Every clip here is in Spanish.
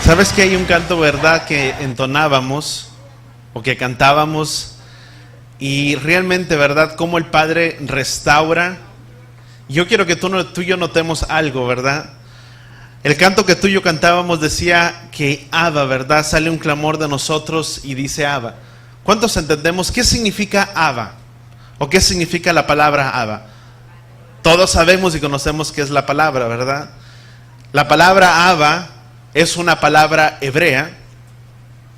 ¿Sabes que hay un canto, verdad, que entonábamos o que cantábamos y realmente, verdad, cómo el Padre restaura? Yo quiero que tú y yo notemos algo, verdad. El canto que tú y yo cantábamos decía que Abba, verdad, sale un clamor de nosotros y dice Abba. ¿Cuántos entendemos qué significa Abba? ¿O qué significa la palabra Abba? Todos sabemos y conocemos qué es la palabra, ¿verdad? La palabra Abba es una palabra hebrea.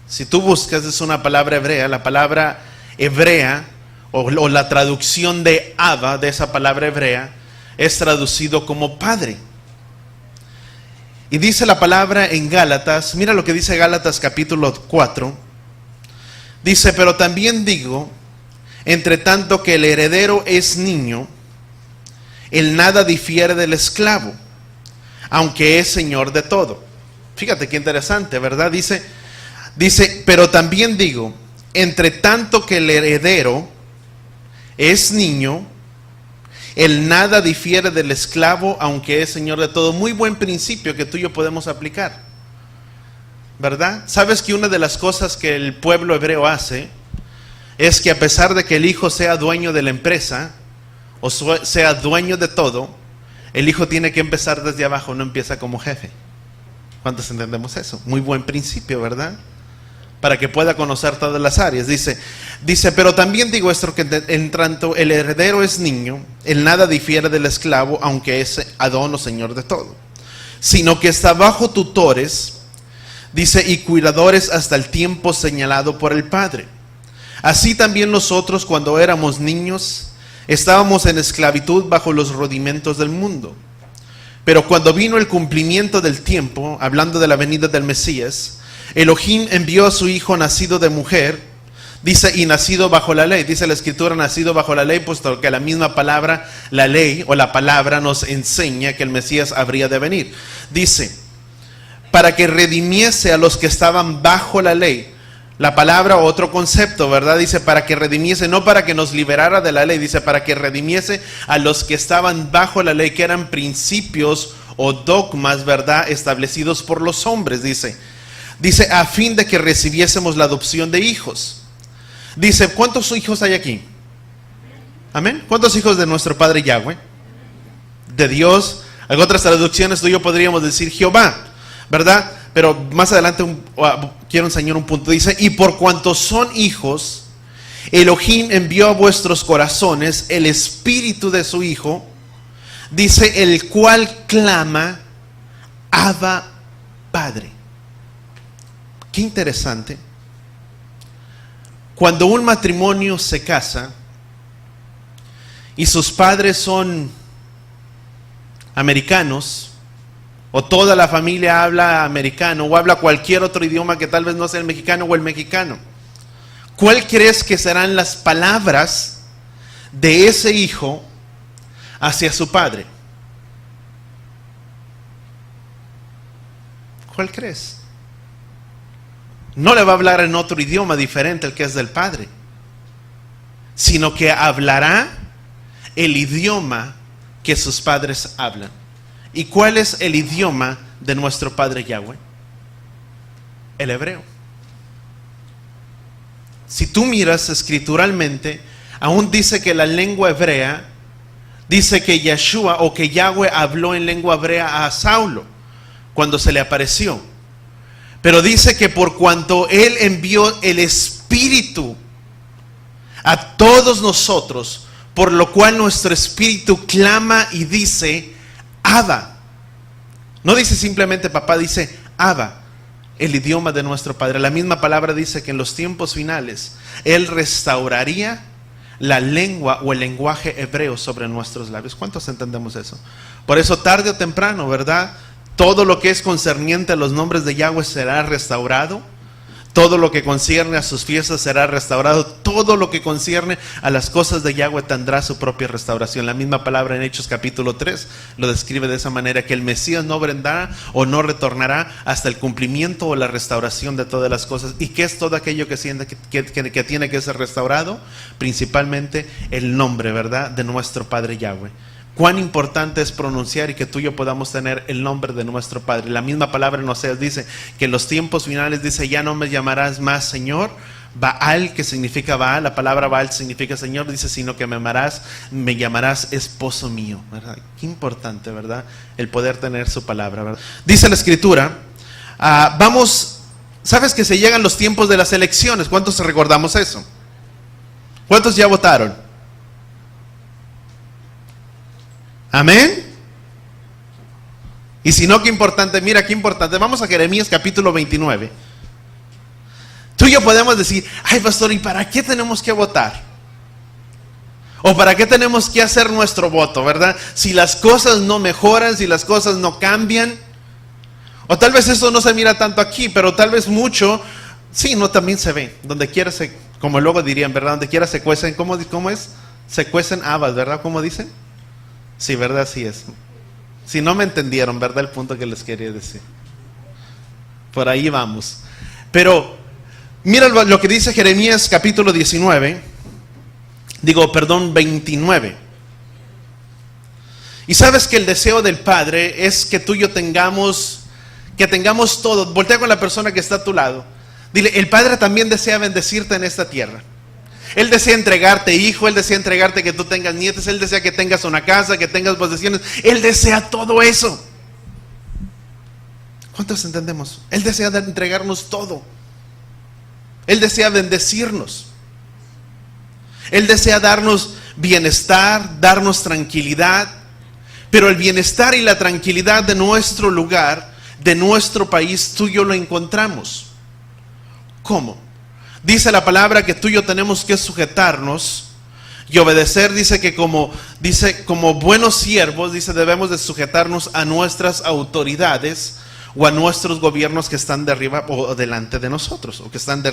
Si tú buscas, es una palabra hebrea. La palabra hebrea o la traducción de Abba, de esa palabra hebrea, es traducido como Padre. Y dice la palabra en Gálatas, mira lo que dice Gálatas capítulo 4. Dice, pero también digo, entre tanto que el heredero es niño, el nada difiere del esclavo, aunque es señor de todo. Fíjate qué interesante, ¿verdad? Dice, pero también digo, entre tanto que el heredero es niño, el nada difiere del esclavo, aunque es señor de todo. Muy buen principio que tú y yo podemos aplicar, ¿verdad? ¿Sabes que una de las cosas que el pueblo hebreo hace es que a pesar de que el hijo sea dueño de la empresa o sea dueño de todo, el hijo tiene que empezar desde abajo, no empieza como jefe? ¿Cuántos entendemos eso? Muy buen principio, ¿verdad? Para que pueda conocer todas las áreas. Dice, pero también digo esto, que en tanto el heredero es niño, el nada difiere del esclavo, aunque es Adón o señor de todo, sino que está bajo tutores, dice, y cuidadores hasta el tiempo señalado por el Padre. Así también nosotros, cuando éramos niños, estábamos en esclavitud bajo los rudimentos del mundo. Pero cuando vino el cumplimiento del tiempo, hablando de la venida del Mesías, Elohim envió a su hijo nacido de mujer, dice, y nacido bajo la ley. Dice la escritura, nacido bajo la ley, puesto que la misma palabra, la ley o la palabra, nos enseña que el Mesías habría de venir. Dice, para que redimiese a los que estaban bajo la ley. La palabra, otro concepto, ¿verdad? Dice, para que redimiese, no para que nos liberara de la ley, dice, para que redimiese a los que estaban bajo la ley, que eran principios o dogmas, ¿verdad?, establecidos por los hombres, dice, a fin de que recibiésemos la adopción de hijos. Dice, ¿cuántos hijos hay aquí? Amén. ¿Cuántos hijos de nuestro Padre Yahweh? De Dios. En otras traducciones tú y yo podríamos decir Jehová, ¿verdad? Pero más adelante quiero enseñar un punto. Dice, y por cuanto son hijos, Elohim envió a vuestros corazones el espíritu de su Hijo, dice, el cual clama, Abba, Padre. Qué interesante. Cuando un matrimonio se casa y sus padres son americanos, o toda la familia habla americano, o habla cualquier otro idioma que tal vez no sea el mexicano o el mexicano, ¿cuál crees que serán las palabras de ese hijo hacia su padre? ¿Cuál crees? No le va a hablar en otro idioma diferente al que es del padre, sino que hablará el idioma que sus padres hablan. ¿Y cuál es el idioma de nuestro Padre Yahweh? El hebreo. Si tú miras escrituralmente, aún dice que la lengua hebrea, dice que Yeshua o que Yahweh habló en lengua hebrea a Saulo cuando se le apareció. Pero dice que por cuanto Él envió el Espíritu a todos nosotros, por lo cual nuestro espíritu clama y dice, Abba. No dice simplemente papá, dice Abba, el idioma de nuestro Padre. La misma palabra dice que en los tiempos finales Él restauraría la lengua o el lenguaje hebreo sobre nuestros labios. ¿Cuántos entendemos eso? Por eso tarde o temprano, ¿verdad?, todo lo que es concerniente a los nombres de Yahweh será restaurado. Todo lo que concierne a sus fiestas será restaurado. Todo lo que concierne a las cosas de Yahweh tendrá su propia restauración. La misma palabra en Hechos capítulo 3 lo describe de esa manera, que el Mesías no vendrá o no retornará hasta el cumplimiento o la restauración de todas las cosas. ¿Y qué es todo aquello que tiene que ser restaurado? Principalmente el nombre, ¿verdad?, de nuestro Padre Yahweh. cuán importante es pronunciar y que tú y yo podamos tener el nombre de nuestro Padre. La misma palabra en Oseas dice que en los tiempos finales dice, ya no me llamarás más Señor, Baal, que significa Baal, la palabra Baal significa Señor, dice, sino que me llamarás esposo mío, ¿verdad? Qué importante, ¿verdad? El poder tener su palabra, ¿verdad? Dice la Escritura, sabes que se llegan los tiempos de las elecciones. ¿Cuántos recordamos eso? ¿Cuántos ya votaron? Amén. Y si no, qué importante, mira qué importante. Vamos a Jeremías capítulo 29. Tú y yo podemos decir, ay pastor, ¿y para qué tenemos que votar? ¿O para qué tenemos que hacer nuestro voto, verdad? Si las cosas no mejoran, si las cosas no cambian. O tal vez eso no se mira tanto aquí, pero tal vez mucho, sí, no, también se ve. Donde quiera como luego dirían, ¿verdad? Donde quiera se cuecen, ¿cómo es? Se cuecen habas, ¿verdad? ¿Cómo dicen? Sí, ¿verdad? Así es. Si no me entendieron, ¿verdad? El punto que les quería decir. Por ahí vamos. Pero, mira lo que dice Jeremías capítulo 29. 29. Y sabes que el deseo del Padre es que tú y yo tengamos todo. Voltea con la persona que está a tu lado. Dile, el Padre también desea bendecirte en esta tierra. Él desea entregarte hijo, Él desea entregarte que tú tengas nietos, Él desea que tengas una casa, que tengas posesiones. Él desea todo eso. ¿Cuántos entendemos? Él desea entregarnos todo. Él desea bendecirnos. Él desea darnos bienestar, darnos tranquilidad. Pero el bienestar y la tranquilidad de nuestro lugar, de nuestro país, tú y yo lo encontramos. ¿Cómo? Dice la palabra que tú y yo tenemos que sujetarnos y obedecer. Dice que como buenos siervos, dice, debemos de sujetarnos a nuestras autoridades o a nuestros gobiernos que están de arriba o delante de nosotros, o que están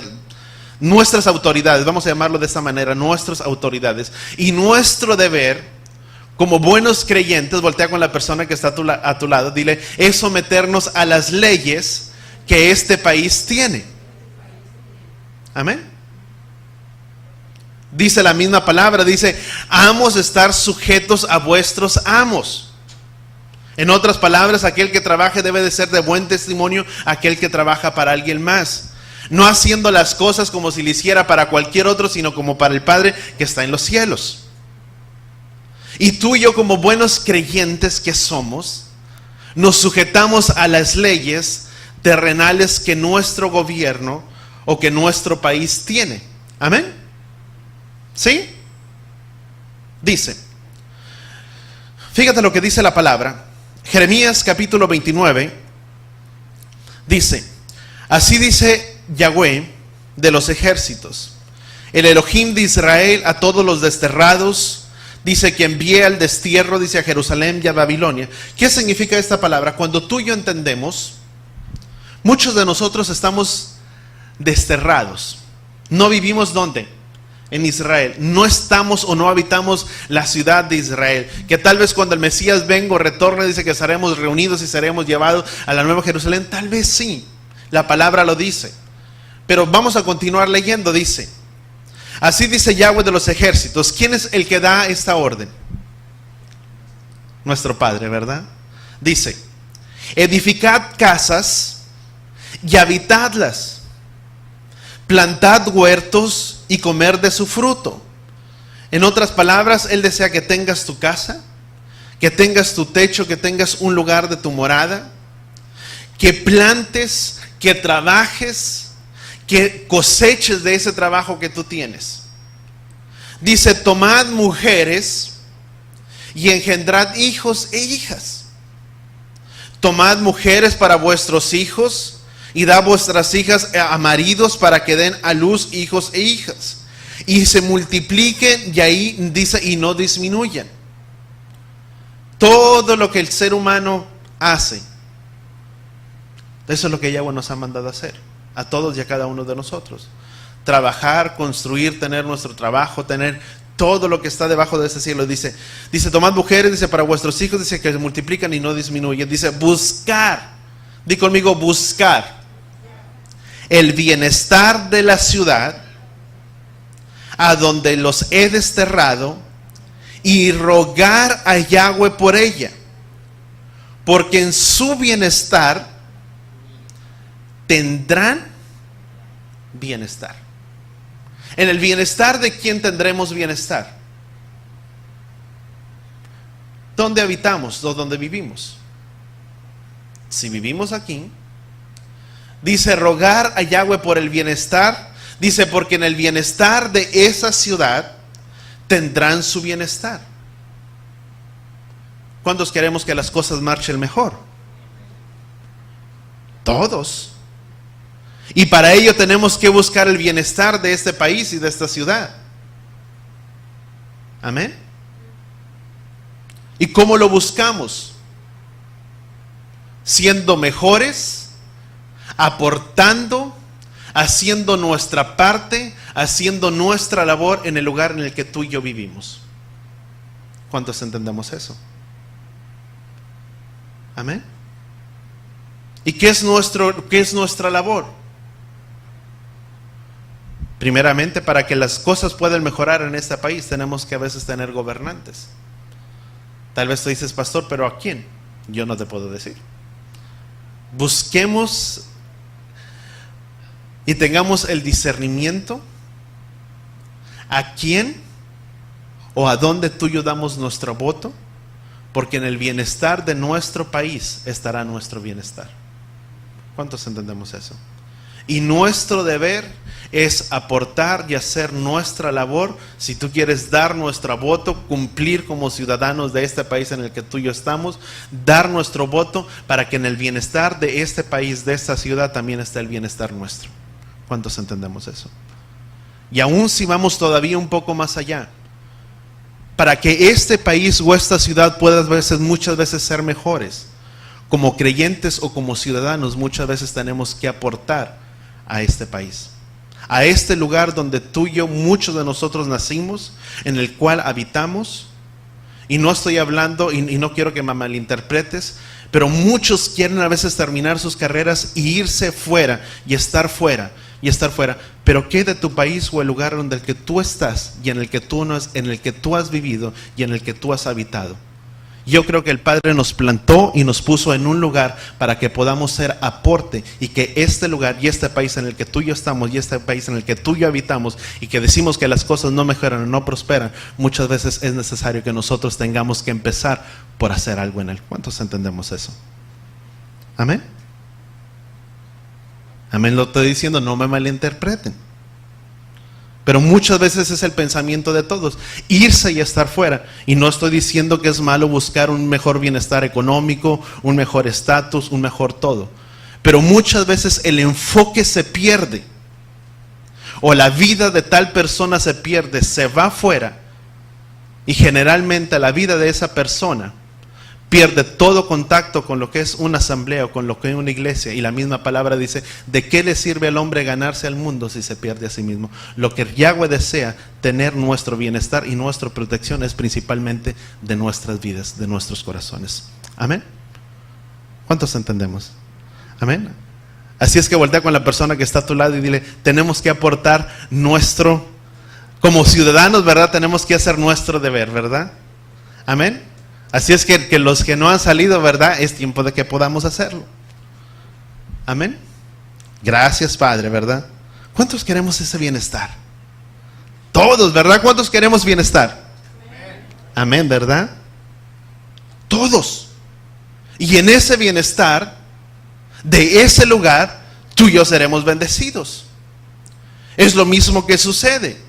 nuestras autoridades, vamos a llamarlo de esta manera, nuestras autoridades. Y nuestro deber, como buenos creyentes, voltea con la persona que está a tu lado, dile, es someternos a las leyes que este país tiene. Amén. Dice la misma palabra, dice, amos estar sujetos a vuestros amos. En otras palabras, aquel que trabaje debe de ser de buen testimonio aquel que trabaja para alguien más. No haciendo las cosas como si le hiciera para cualquier otro, sino como para el Padre que está en los cielos. Y tú y yo, como buenos creyentes que somos, nos sujetamos a las leyes terrenales que nuestro gobierno o que nuestro país tiene. Amén. ¿Sí? Dice, fíjate lo que dice la palabra. Jeremías capítulo 29 dice, así dice Yahweh de los ejércitos, el Elohim de Israel, a todos los desterrados, dice que envíe al destierro, dice, a Jerusalén y a Babilonia. ¿Qué significa esta palabra? Cuando tú y yo entendemos, muchos de nosotros estamos desterrados. No vivimos ¿dónde? En Israel. No estamos o no habitamos la ciudad de Israel. Que tal vez cuando el Mesías venga o retorne, dice que estaremos reunidos y seremos llevados a la nueva Jerusalén. Tal vez sí. La palabra lo dice. Pero vamos a continuar leyendo. Dice, así dice Yahweh de los ejércitos. ¿Quién es el que da esta orden? Nuestro Padre, ¿verdad? Dice, edificad casas y habitadlas. Plantad huertos y comer de su fruto. En otras palabras, Él desea que tengas tu casa, que tengas tu techo, que tengas un lugar de tu morada, que plantes, que trabajes, que coseches de ese trabajo que tú tienes. Dice, tomad mujeres y engendrad hijos e hijas. Tomad mujeres para vuestros hijos y da vuestras hijas a maridos para que den a luz hijos e hijas. Y se multipliquen, y ahí dice, y no disminuyan. Todo lo que el ser humano hace, eso es lo que Yahweh nos ha mandado a hacer, a todos y a cada uno de nosotros. Trabajar, construir, tener nuestro trabajo, tener todo lo que está debajo de ese cielo. Dice, tomad mujeres, dice, para vuestros hijos, dice, que se multiplican y no disminuyen. Dice, buscar, di conmigo, buscar el bienestar de la ciudad a donde los he desterrado y rogar a Yahweh por ella, porque en su bienestar tendrán bienestar. En el bienestar de quién tendremos bienestar. ¿Dónde habitamos o dónde vivimos? Si vivimos aquí, dice rogar a Yahweh por el bienestar, dice porque en el bienestar de esa ciudad tendrán su bienestar. ¿Cuántos queremos que las cosas marchen mejor? Todos. Y para ello tenemos que buscar el bienestar de este país y de esta ciudad. Amén. ¿Y cómo lo buscamos? Siendo mejores, aportando, haciendo nuestra parte, haciendo nuestra labor en el lugar en el que tú y yo vivimos. ¿Cuántos entendemos eso? Amén. ¿Y qué es nuestra labor? Primeramente, para que las cosas puedan mejorar en este país, tenemos que a veces tener gobernantes. Tal vez tú dices, pastor, ¿pero a quién? Yo no te puedo decir. Busquemos y tengamos el discernimiento a quién o a dónde tú y yo damos nuestro voto, porque en el bienestar de nuestro país estará nuestro bienestar. ¿Cuántos entendemos eso? Y nuestro deber es aportar y hacer nuestra labor. Si tú quieres dar nuestro voto, cumplir como ciudadanos de este país en el que tú y yo estamos, dar nuestro voto para que en el bienestar de este país, de esta ciudad, también esté el bienestar nuestro. ¿Cuántos entendemos eso? Y aún si vamos todavía un poco más allá, para que este país o esta ciudad pueda muchas veces ser mejores, como creyentes o como ciudadanos, muchas veces tenemos que aportar a este país, a este lugar donde tú y yo, muchos de nosotros nacimos, en el cual habitamos. Y no estoy hablando, y no quiero que me malinterpretes, pero muchos quieren a veces terminar sus carreras y irse fuera, y estar fuera, pero ¿qué de tu país o el lugar donde el que tú estás, y en el que tú has vivido, y en el que tú has habitado? Yo creo que el Padre nos plantó y nos puso en un lugar para que podamos ser aporte, y que este lugar y este país en el que tú y yo estamos, y este país en el que tú y yo habitamos, y que decimos que las cosas no mejoran o no prosperan, muchas veces es necesario que nosotros tengamos que empezar por hacer algo en él. ¿Cuántos entendemos eso? Amén. Amén, lo estoy diciendo, no me malinterpreten. Pero muchas veces es el pensamiento de todos, irse y estar fuera. Y no estoy diciendo que es malo buscar un mejor bienestar económico, un mejor estatus, un mejor todo. Pero muchas veces el enfoque se pierde, o la vida de tal persona se pierde, se va fuera, y generalmente la vida de esa persona pierde todo contacto con lo que es una asamblea o con lo que es una iglesia. Y la misma palabra dice, ¿de qué le sirve al hombre ganarse al mundo si se pierde a sí mismo? Lo que Yahweh desea, tener nuestro bienestar y nuestra protección, es principalmente de nuestras vidas, de nuestros corazones. Amén. ¿Cuántos entendemos? Amén. Así es que voltea con la persona que está a tu lado y dile, tenemos que aportar como ciudadanos, ¿verdad? Tenemos que hacer nuestro deber, ¿verdad? Amén. Así es que los que no han salido, ¿verdad? Es tiempo de que podamos hacerlo. Amén. Gracias, Padre, ¿verdad? ¿Cuántos queremos ese bienestar? Todos, ¿verdad? ¿Cuántos queremos bienestar? Amén, ¿verdad? Todos. Y en ese bienestar, de ese lugar, tú y yo seremos bendecidos. Es lo mismo que sucede.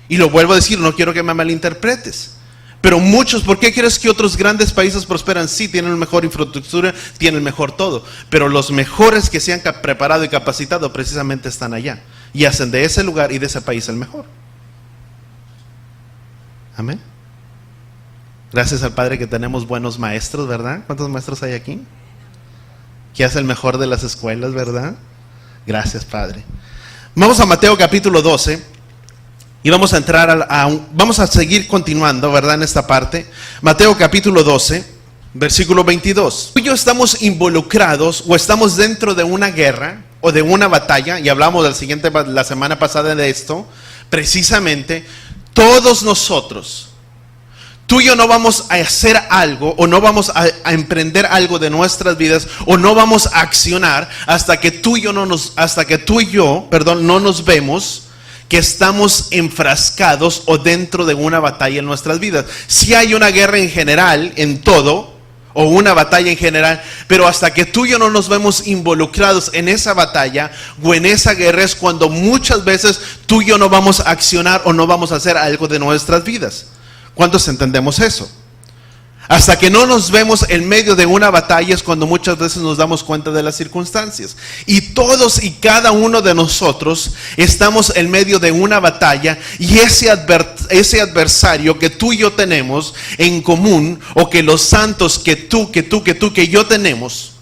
Y lo vuelvo a decir, no quiero que me malinterpretes. Pero muchos, ¿por qué crees que otros grandes países prosperan? Sí, tienen mejor infraestructura, tienen mejor todo. Pero los mejores que se han preparado y capacitado precisamente están allá. Y hacen de ese lugar y de ese país el mejor. Amén. Gracias al Padre que tenemos buenos maestros, ¿verdad? ¿Cuántos maestros hay aquí? Que hace el mejor de las escuelas, ¿verdad? Gracias, Padre. Vamos a Mateo capítulo 12. Y vamos a entrar vamos a seguir continuando, ¿verdad? En esta parte. Mateo capítulo 12, versículo 22. Tú y yo estamos involucrados o estamos dentro de una guerra o de una batalla. Y hablamos la semana pasada de esto. Precisamente, todos nosotros, Tú y yo no vamos a hacer algo o no vamos a emprender algo de nuestras vidas o no vamos a accionar hasta que tú y yo no nos vemos que estamos enfrascados o dentro de una batalla en nuestras vidas. Si hay una guerra en general, en todo, o una batalla en general, pero hasta que tú y yo no nos vemos involucrados en esa batalla o en esa guerra es cuando muchas veces tú y yo no vamos a accionar o no vamos a hacer algo de nuestras vidas. ¿Cuántos entendemos eso? Hasta que no nos vemos en medio de una batalla es cuando muchas veces nos damos cuenta de las circunstancias. Y todos y cada uno de nosotros estamos en medio de una batalla y ese adversario que tú y yo tenemos en común, o que los santos que yo tenemos,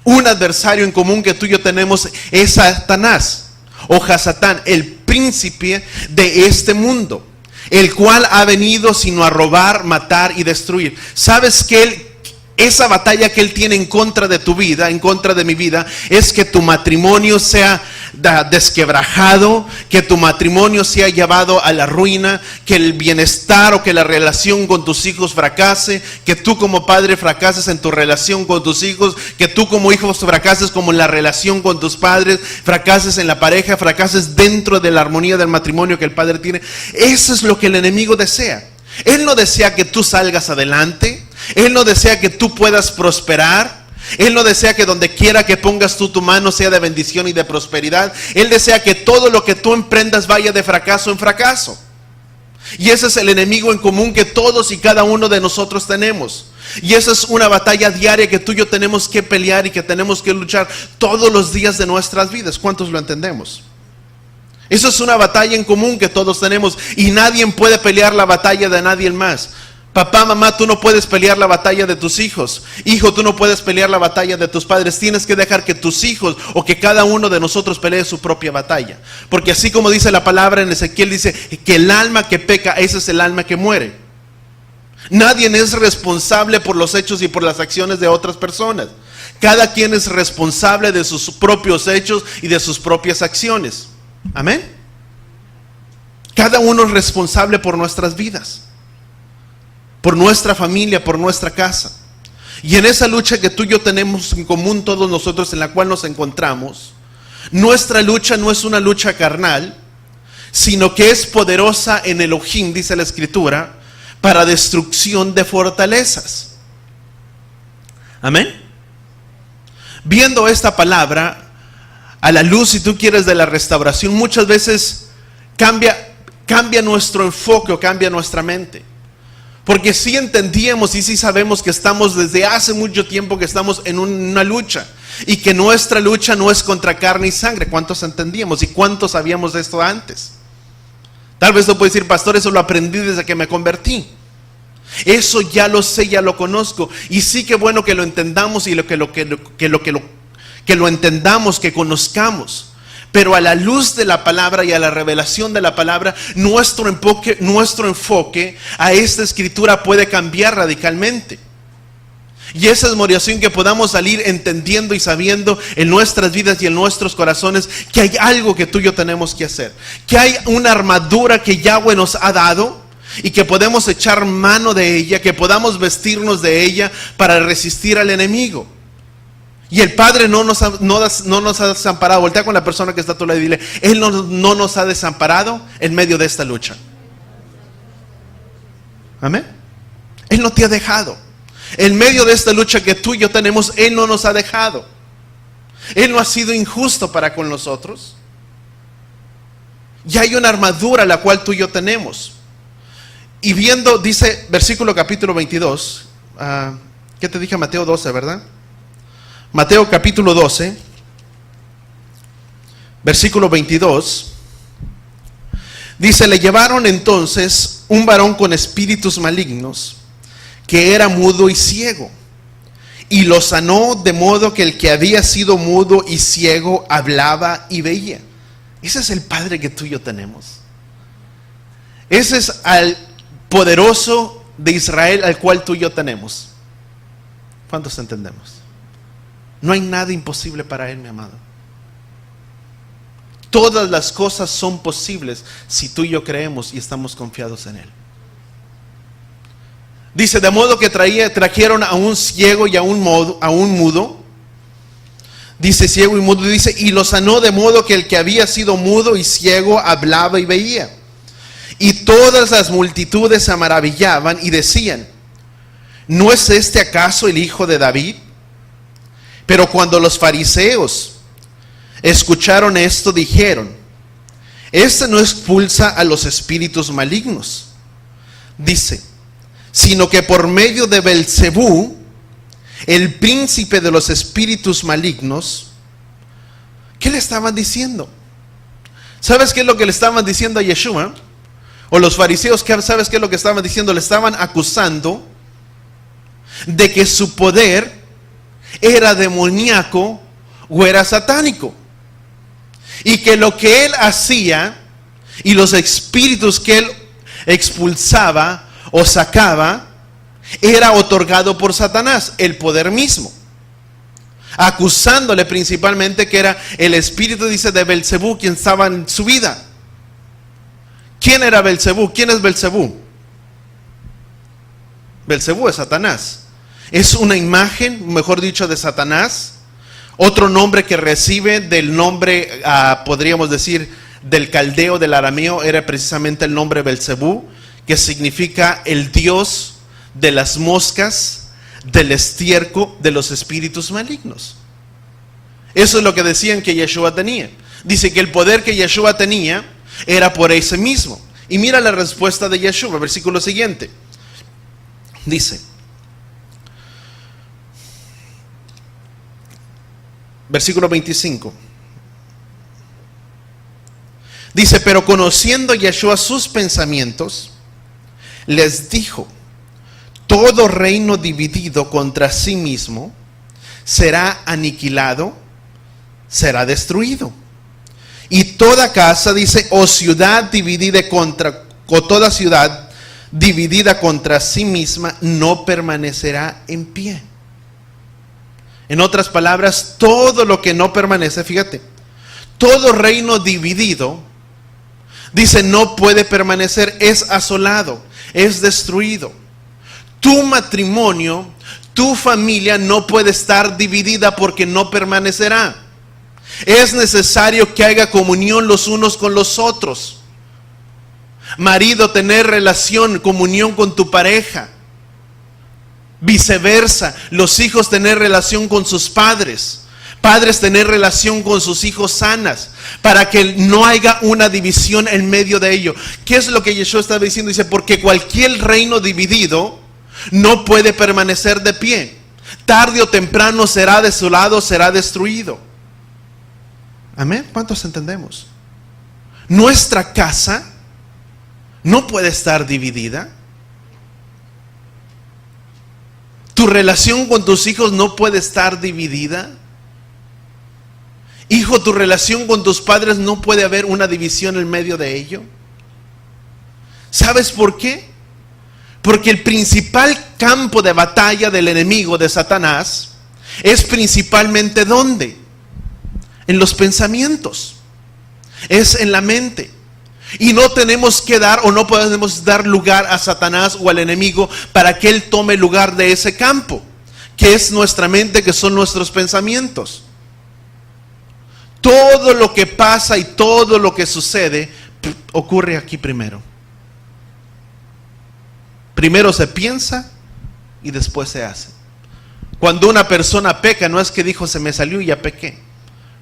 un adversario en común que tú y yo tenemos es Satanás o Hasatán, el príncipe de este mundo, el cual ha venido sino a robar, matar y destruir. ¿Sabes que esa batalla que él tiene en contra de tu vida, en contra de mi vida, es que tu matrimonio sea desquebrajado, que tu matrimonio sea llevado a la ruina, que el bienestar o que la relación con tus hijos fracase, que tú como padre fracases en tu relación con tus hijos, que tú como hijo fracases como en la relación con tus padres, fracases en la pareja, fracases dentro de la armonía del matrimonio que el padre tiene? Eso es lo que el enemigo desea. Él no desea que tú salgas adelante. Él no desea que tú puedas prosperar. Él no desea que donde quiera que pongas tú tu mano sea de bendición y de prosperidad. Él desea que todo lo que tú emprendas vaya de fracaso en fracaso. Y ese es el enemigo en común que todos y cada uno de nosotros tenemos. Y esa es una batalla diaria que tú y yo tenemos que pelear y que tenemos que luchar todos los días de nuestras vidas. ¿Cuántos lo entendemos? Eso es una batalla en común que todos tenemos y nadie puede pelear la batalla de nadie más. Papá, mamá, tú no puedes pelear la batalla de tus hijos. Hijo, tú no puedes pelear la batalla de tus padres. Tienes que dejar que tus hijos o que cada uno de nosotros pelee su propia batalla. Porque así como dice la palabra en Ezequiel, dice que el alma que peca, ese es el alma que muere. Nadie es responsable por los hechos y por las acciones de otras personas. Cada quien es responsable de sus propios hechos y de sus propias acciones. Amén. Cada uno es responsable por nuestras vidas, por nuestra familia, por nuestra casa. Y en esa lucha que tú y yo tenemos en común todos nosotros, en la cual nos encontramos, nuestra lucha no es una lucha carnal, sino que es poderosa en Elohim, dice la Escritura, para destrucción de fortalezas. Amén. Viendo esta palabra a la luz, si tú quieres, de la restauración, muchas veces cambia nuestro enfoque o cambia nuestra mente. Porque sí entendíamos y sí sabemos que estamos desde hace mucho tiempo que estamos en una lucha. Y que nuestra lucha no es contra carne y sangre. ¿Cuántos entendíamos y cuántos sabíamos de esto antes? Tal vez tú puedes decir, pastor, eso lo aprendí desde que me convertí. Eso ya lo sé, ya lo conozco. Y sí, que bueno que lo entendamos y que lo entendamos, que conozcamos. Pero a la luz de la palabra y a la revelación de la palabra, nuestro enfoque a esta escritura puede cambiar radicalmente. Y esa es mi oración, que podamos salir entendiendo y sabiendo en nuestras vidas y en nuestros corazones que hay algo que tú y yo tenemos que hacer. Que hay una armadura que Yahweh nos ha dado y que podemos echar mano de ella, que podamos vestirnos de ella para resistir al enemigo. Y el Padre no nos ha desamparado. Voltea con la persona que está a tu lado y dile, Él no nos ha desamparado en medio de esta lucha. Amén. Él no te ha dejado. En medio de esta lucha que tú y yo tenemos, Él no nos ha dejado. Él no ha sido injusto para con nosotros. Y hay una armadura la cual tú y yo tenemos. Y viendo, dice versículo capítulo 22. ¿Qué te dije? Mateo 12, ¿verdad? Mateo capítulo 12, versículo 22, dice, le llevaron entonces un varón con espíritus malignos, que era mudo y ciego, y lo sanó de modo que el que había sido mudo y ciego hablaba y veía. Ese es el Padre que tú y yo tenemos. Ese es al poderoso de Israel al cual tú y yo tenemos. ¿Cuántos entendemos? No hay nada imposible para Él, mi amado. Todas las cosas son posibles si tú y yo creemos y estamos confiados en Él. Dice, de modo que trajeron a un ciego y a un mudo. Dice, ciego y mudo, dice, y lo sanó de modo que el que había sido mudo y ciego hablaba y veía. Y todas las multitudes se maravillaban y decían, ¿no es este acaso el hijo de David? Pero cuando los fariseos escucharon esto, dijeron, este no expulsa a los espíritus malignos, dice, sino que por medio de Belcebú, el príncipe de los espíritus malignos. ¿Qué le estaban diciendo? ¿Sabes qué es lo que le estaban diciendo a Yeshua? O los fariseos, ¿sabes qué es lo que estaban diciendo? Le estaban acusando de que su poder era demoníaco o era satánico. Y que lo que él hacía y los espíritus que él expulsaba o sacaba era otorgado por Satanás, el poder mismo. Acusándole principalmente que era el espíritu, dice, de Belcebú quien estaba en su vida. ¿Quién era Belcebú? ¿Quién es Belcebú? Belcebú es Satanás. Es una imagen, mejor dicho, de Satanás. Otro nombre que recibe del nombre, podríamos decir, del caldeo, del arameo, era precisamente el nombre Belcebú, que significa el dios de las moscas, del estiércol, de los espíritus malignos. Eso es lo que decían que Yeshua tenía. Dice que el poder que Yeshua tenía era por ese mismo. Y mira la respuesta de Yeshua, versículo siguiente. Dice, versículo 25. Dice, pero conociendo Yeshua sus pensamientos, les dijo, todo reino dividido contra sí mismo será aniquilado, será destruido. Y toda casa, dice, o ciudad dividida o toda ciudad dividida contra sí misma no permanecerá en pie. En otras palabras, todo lo que no permanece, fíjate, todo reino dividido, dice, no puede permanecer, es asolado, es destruido. Tu matrimonio, tu familia no puede estar dividida porque no permanecerá. Es necesario que haya comunión los unos con los otros. Marido, tener relación, comunión con tu pareja. Viceversa, los hijos tener relación con sus padres. Padres tener relación con sus hijos sanas, para que no haya una división en medio de ello. ¿Qué es lo que Yeshua estaba diciendo? Dice, porque cualquier reino dividido no puede permanecer de pie. Tarde o temprano será desolado, será destruido. Amén. ¿Cuántos entendemos? Nuestra casa no puede estar dividida. Tu relación con tus hijos no puede estar dividida. Hijo, tu relación con tus padres no puede haber una división en medio de ello. ¿Sabes por qué? Porque el principal campo de batalla del enemigo, de Satanás, es principalmente ¿dónde? En los pensamientos. Es en la mente. Y no tenemos que dar o no podemos dar lugar a Satanás o al enemigo para que él tome lugar de ese campo, que es nuestra mente, que son nuestros pensamientos. Todo lo que pasa y todo lo que sucede ocurre aquí primero. Primero se piensa y después se hace. Cuando una persona peca, no es que dijo se me salió y ya pequé.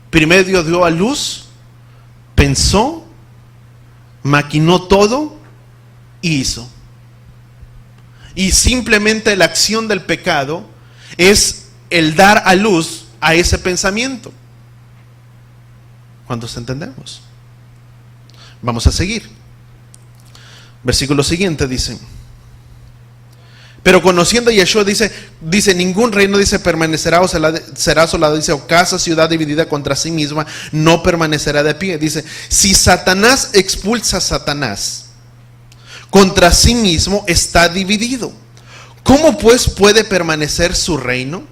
Primero dio a luz, pensó, maquinó todo y hizo. Y simplemente la acción del pecado es el dar a luz a ese pensamiento. ¿Cuántos entendemos? Vamos a seguir. Versículo siguiente dice, pero conociendo a Yeshua, dice ningún reino, dice, permanecerá o será asolado, dice, o casa, ciudad dividida contra sí misma no permanecerá de pie. Dice, si Satanás expulsa a Satanás, contra sí mismo está dividido. ¿Cómo pues puede permanecer su reino?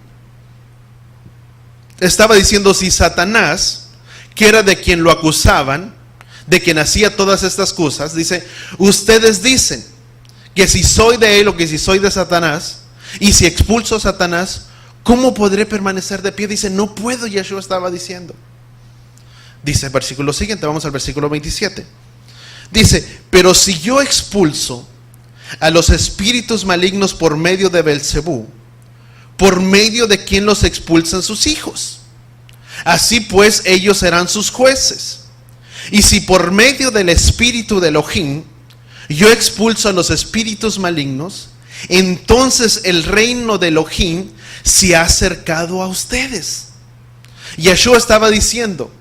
Estaba diciendo, si Satanás, que era de quien lo acusaban, de quien hacía todas estas cosas, dice, ustedes dicen que si soy de él o que si soy de Satanás, y si expulso a Satanás, ¿cómo podré permanecer de pie? Dice, no puedo, Yeshua estaba diciendo. Dice el versículo siguiente, vamos al versículo 27. Dice, pero si yo expulso a los espíritus malignos por medio de Belcebú, por medio de quien los expulsan sus hijos, así pues ellos serán sus jueces. Y si por medio del espíritu de Elohim yo expulso a los espíritus malignos, entonces el reino de Elohim se ha acercado a ustedes. Yeshua estaba diciendo,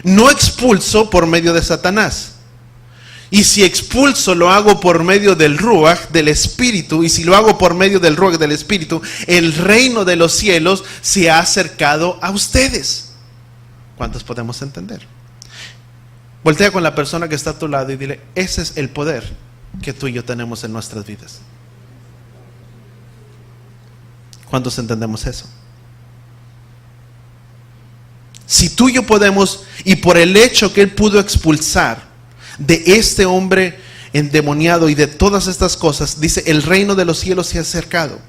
no expulso por medio de Satanás. Y si expulso, lo hago por medio del Ruach, del Espíritu. Y si lo hago por medio del Ruach, del Espíritu, el reino de los cielos se ha acercado a ustedes. ¿Cuántos podemos entender? Voltea con la persona que está a tu lado y dile, ese es el poder que tú y yo tenemos en nuestras vidas. ¿Cuántos entendemos eso? Si tú y yo podemos, y por el hecho que él pudo expulsar de este hombre endemoniado y de todas estas cosas, dice, el reino de los cielos se ha acercado.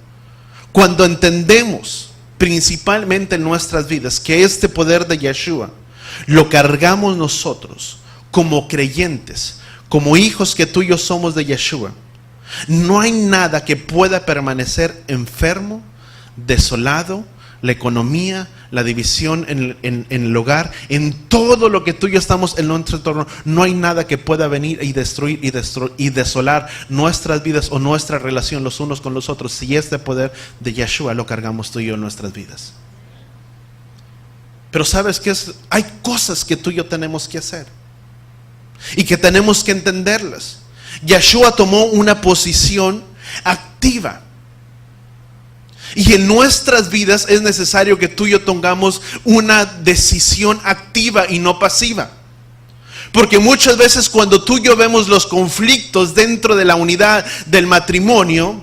Cuando entendemos, principalmente en nuestras vidas, que este poder de Yeshua lo cargamos nosotros como creyentes, como hijos que tú y yo somos de Yeshua, no hay nada que pueda permanecer enfermo, desolado, la economía, la división en el hogar, en todo lo que tú y yo estamos en nuestro entorno. No hay nada que pueda venir y destruir y desolar nuestras vidas o nuestra relación los unos con los otros, si este poder de Yeshua lo cargamos tú y yo en nuestras vidas. Pero ¿sabes qué es? Hay cosas que tú y yo tenemos que hacer y que tenemos que entenderlas. Yeshua tomó una posición activa. Y en nuestras vidas es necesario que tú y yo tengamos una decisión activa y no pasiva. Porque muchas veces cuando tú y yo vemos los conflictos dentro de la unidad del matrimonio,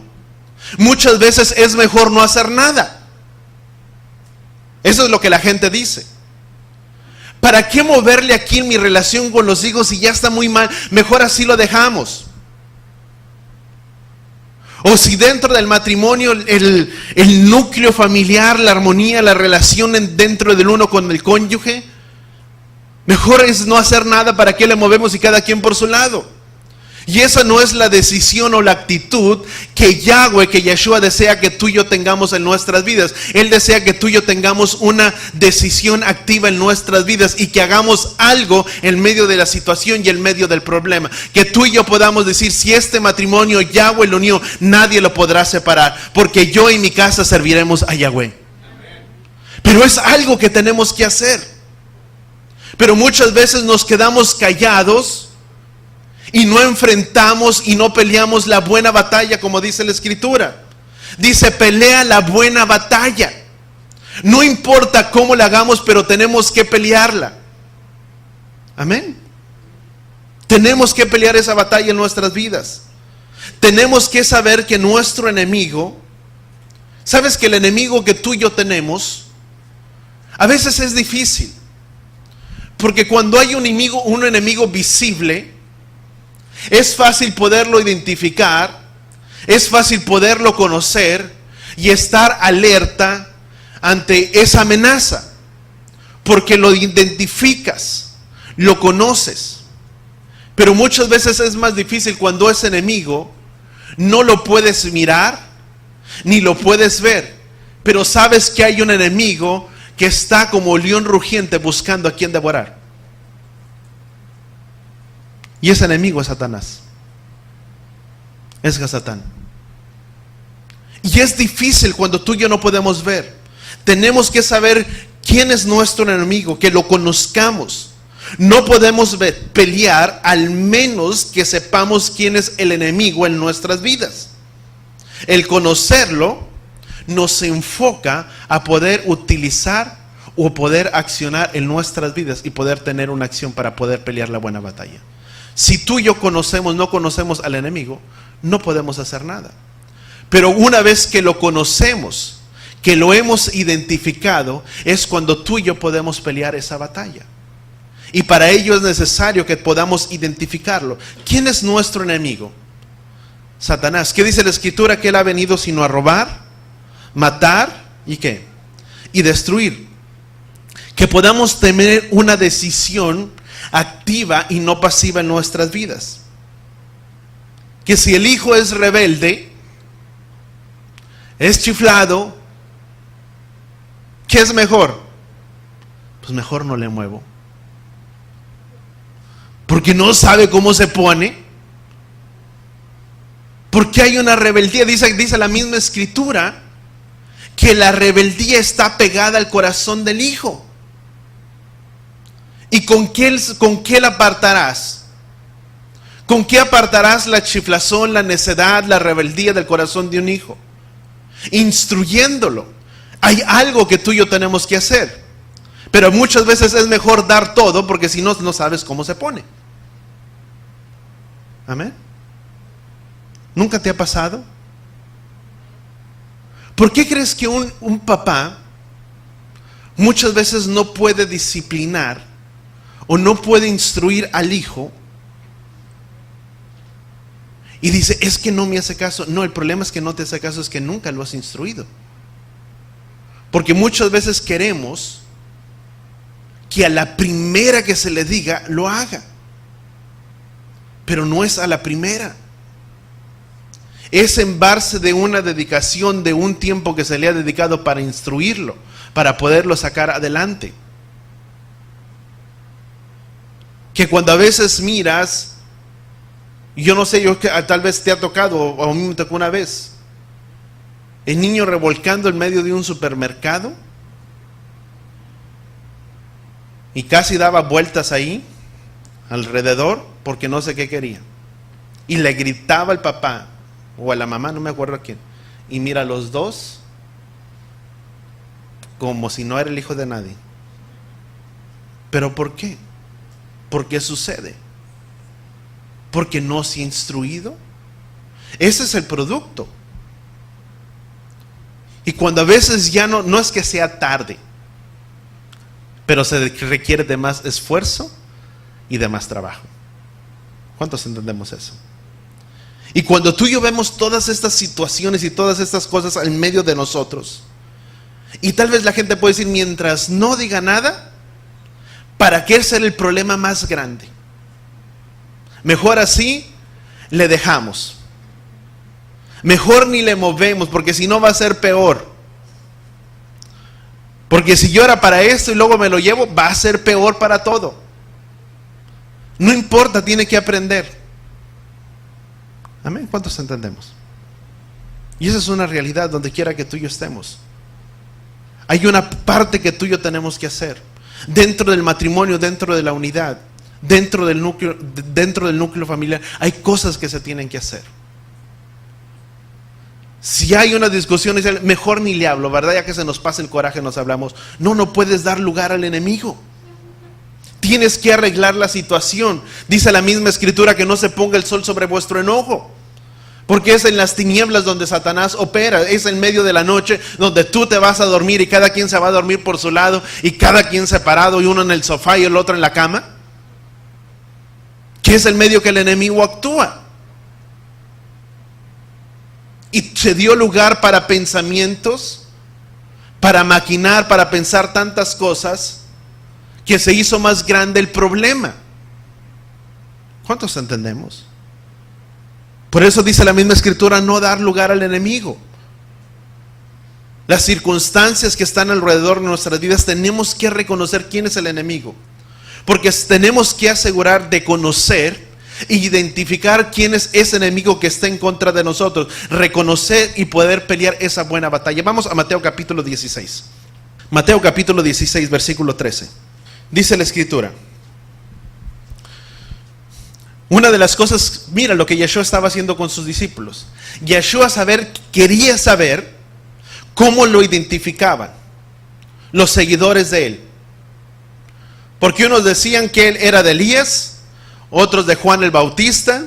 muchas veces es mejor no hacer nada. Eso es lo que la gente dice. ¿Para qué moverle aquí en mi relación con los hijos si ya está muy mal? Mejor así lo dejamos. O si dentro del matrimonio el núcleo familiar, la armonía, la relación dentro del uno con el cónyuge, mejor es no hacer nada. ¿Para qué le movemos y cada quien por su lado? Y esa no es la decisión o la actitud que Yahweh, que Yeshua desea que tú y yo tengamos en nuestras vidas. Él desea que tú y yo tengamos una decisión activa en nuestras vidas y que hagamos algo en medio de la situación y en medio del problema. Que tú y yo podamos decir, si este matrimonio Yahweh lo unió, nadie lo podrá separar, porque yo y mi casa serviremos a Yahweh. Pero es algo que tenemos que hacer. Pero muchas veces nos quedamos callados y no enfrentamos y no peleamos la buena batalla, como dice la Escritura. Dice, pelea la buena batalla. No importa cómo la hagamos, pero tenemos que pelearla. Amén. Tenemos que pelear esa batalla en nuestras vidas. Tenemos que saber que nuestro enemigo, sabes que el enemigo que tú y yo tenemos, a veces es difícil. Porque cuando hay un enemigo visible, es fácil poderlo identificar, es fácil poderlo conocer y estar alerta ante esa amenaza, porque lo identificas, lo conoces. Pero muchas veces es más difícil cuando ese enemigo no lo puedes mirar ni lo puedes ver, pero sabes que hay un enemigo que está como león rugiente buscando a quien devorar. Y ese enemigo es Satanás. Es Satán. Y es difícil cuando tú y yo no podemos ver. Tenemos que saber quién es nuestro enemigo, que lo conozcamos. No podemos pelear al menos que sepamos quién es el enemigo en nuestras vidas. El conocerlo nos enfoca a poder utilizar o poder accionar en nuestras vidas y poder tener una acción para poder pelear la buena batalla. Si tú y yo no conocemos al enemigo, no podemos hacer nada. Pero una vez que lo conocemos, que lo hemos identificado, es cuando tú y yo podemos pelear esa batalla. Y para ello es necesario que podamos identificarlo. ¿Quién es nuestro enemigo? Satanás. ¿Qué dice la Escritura? Que él ha venido sino a robar, matar y ¿qué? Y destruir. Que podamos tener una decisión activa y no pasiva en nuestras vidas. Que si el hijo es rebelde, es chiflado, ¿qué es mejor? Pues mejor no le muevo. Porque no sabe cómo se pone. Porque hay una rebeldía. Dice la misma Escritura que la rebeldía está pegada al corazón del hijo. ¿Y con qué la apartarás? ¿Con qué apartarás la chiflazón, la necedad, la rebeldía del corazón de un hijo? Instruyéndolo. Hay algo que tú y yo tenemos que hacer. Pero muchas veces es mejor dar todo, porque si no, no sabes cómo se pone. Amén. ¿Nunca te ha pasado? ¿Por qué crees que un papá muchas veces no puede disciplinar o no puede instruir al hijo? Y dice, es que no me hace caso. No, el problema es que no te hace caso, es que nunca lo has instruido. Porque muchas veces queremos que a la primera que se le diga, lo haga. Pero no es a la primera. Es en base de una dedicación, de un tiempo que se le ha dedicado para instruirlo, para poderlo sacar adelante. Que cuando a veces miras, yo no sé, tal vez te ha tocado, o a mí me tocó una vez, el niño revolcando en medio de un supermercado y casi daba vueltas ahí alrededor porque no sé qué quería, y le gritaba al papá o a la mamá, no me acuerdo a quién, y mira a los dos como si no era el hijo de nadie. ¿Pero por qué? ¿Por qué sucede? Porque no se ha instruido. Ese es el producto. Y cuando a veces ya no es que sea tarde, pero se requiere de más esfuerzo y de más trabajo. ¿Cuántos entendemos eso? Y cuando tú y yo vemos todas estas situaciones y todas estas cosas en medio de nosotros, y tal vez la gente puede decir, mientras no diga nada, ¿para qué ser el problema más grande? Mejor así le dejamos. Mejor ni le movemos, porque si no va a ser peor. Porque si yo era para esto y luego me lo llevo, va a ser peor para todo. No importa, tiene que aprender. Amén. ¿Cuántos entendemos? Y esa es una realidad donde quiera que tú y yo estemos. Hay una parte que tú y yo tenemos que hacer. Dentro del matrimonio, dentro de la unidad, dentro del núcleo familiar, hay cosas que se tienen que hacer. Si hay una discusión, mejor ni le hablo, ¿verdad? Ya que se nos pasa el coraje, nos hablamos. No puedes dar lugar al enemigo. Tienes que arreglar la situación. Dice la misma Escritura que no se ponga el sol sobre vuestro enojo. Porque es en las tinieblas donde Satanás opera. Es en medio de la noche donde tú te vas a dormir y cada quien se va a dormir por su lado y cada quien separado, y uno en el sofá y el otro en la cama. Que es el medio que el enemigo actúa. Y se dio lugar para pensamientos, para maquinar, para pensar tantas cosas, que se hizo más grande el problema. ¿Cuántos entendemos? Por eso dice la misma Escritura, no dar lugar al enemigo. Las circunstancias que están alrededor de nuestras vidas, tenemos que reconocer quién es el enemigo. Porque tenemos que asegurar de conocer e identificar quién es ese enemigo que está en contra de nosotros. Reconocer y poder pelear esa buena batalla. Vamos a Mateo capítulo 16. Mateo capítulo 16, versículo 13. Dice la Escritura. Una de las cosas, mira lo que Yeshua estaba haciendo con sus discípulos. Yeshua quería saber cómo lo identificaban los seguidores de él. Porque unos decían que él era de Elías, otros de Juan el Bautista,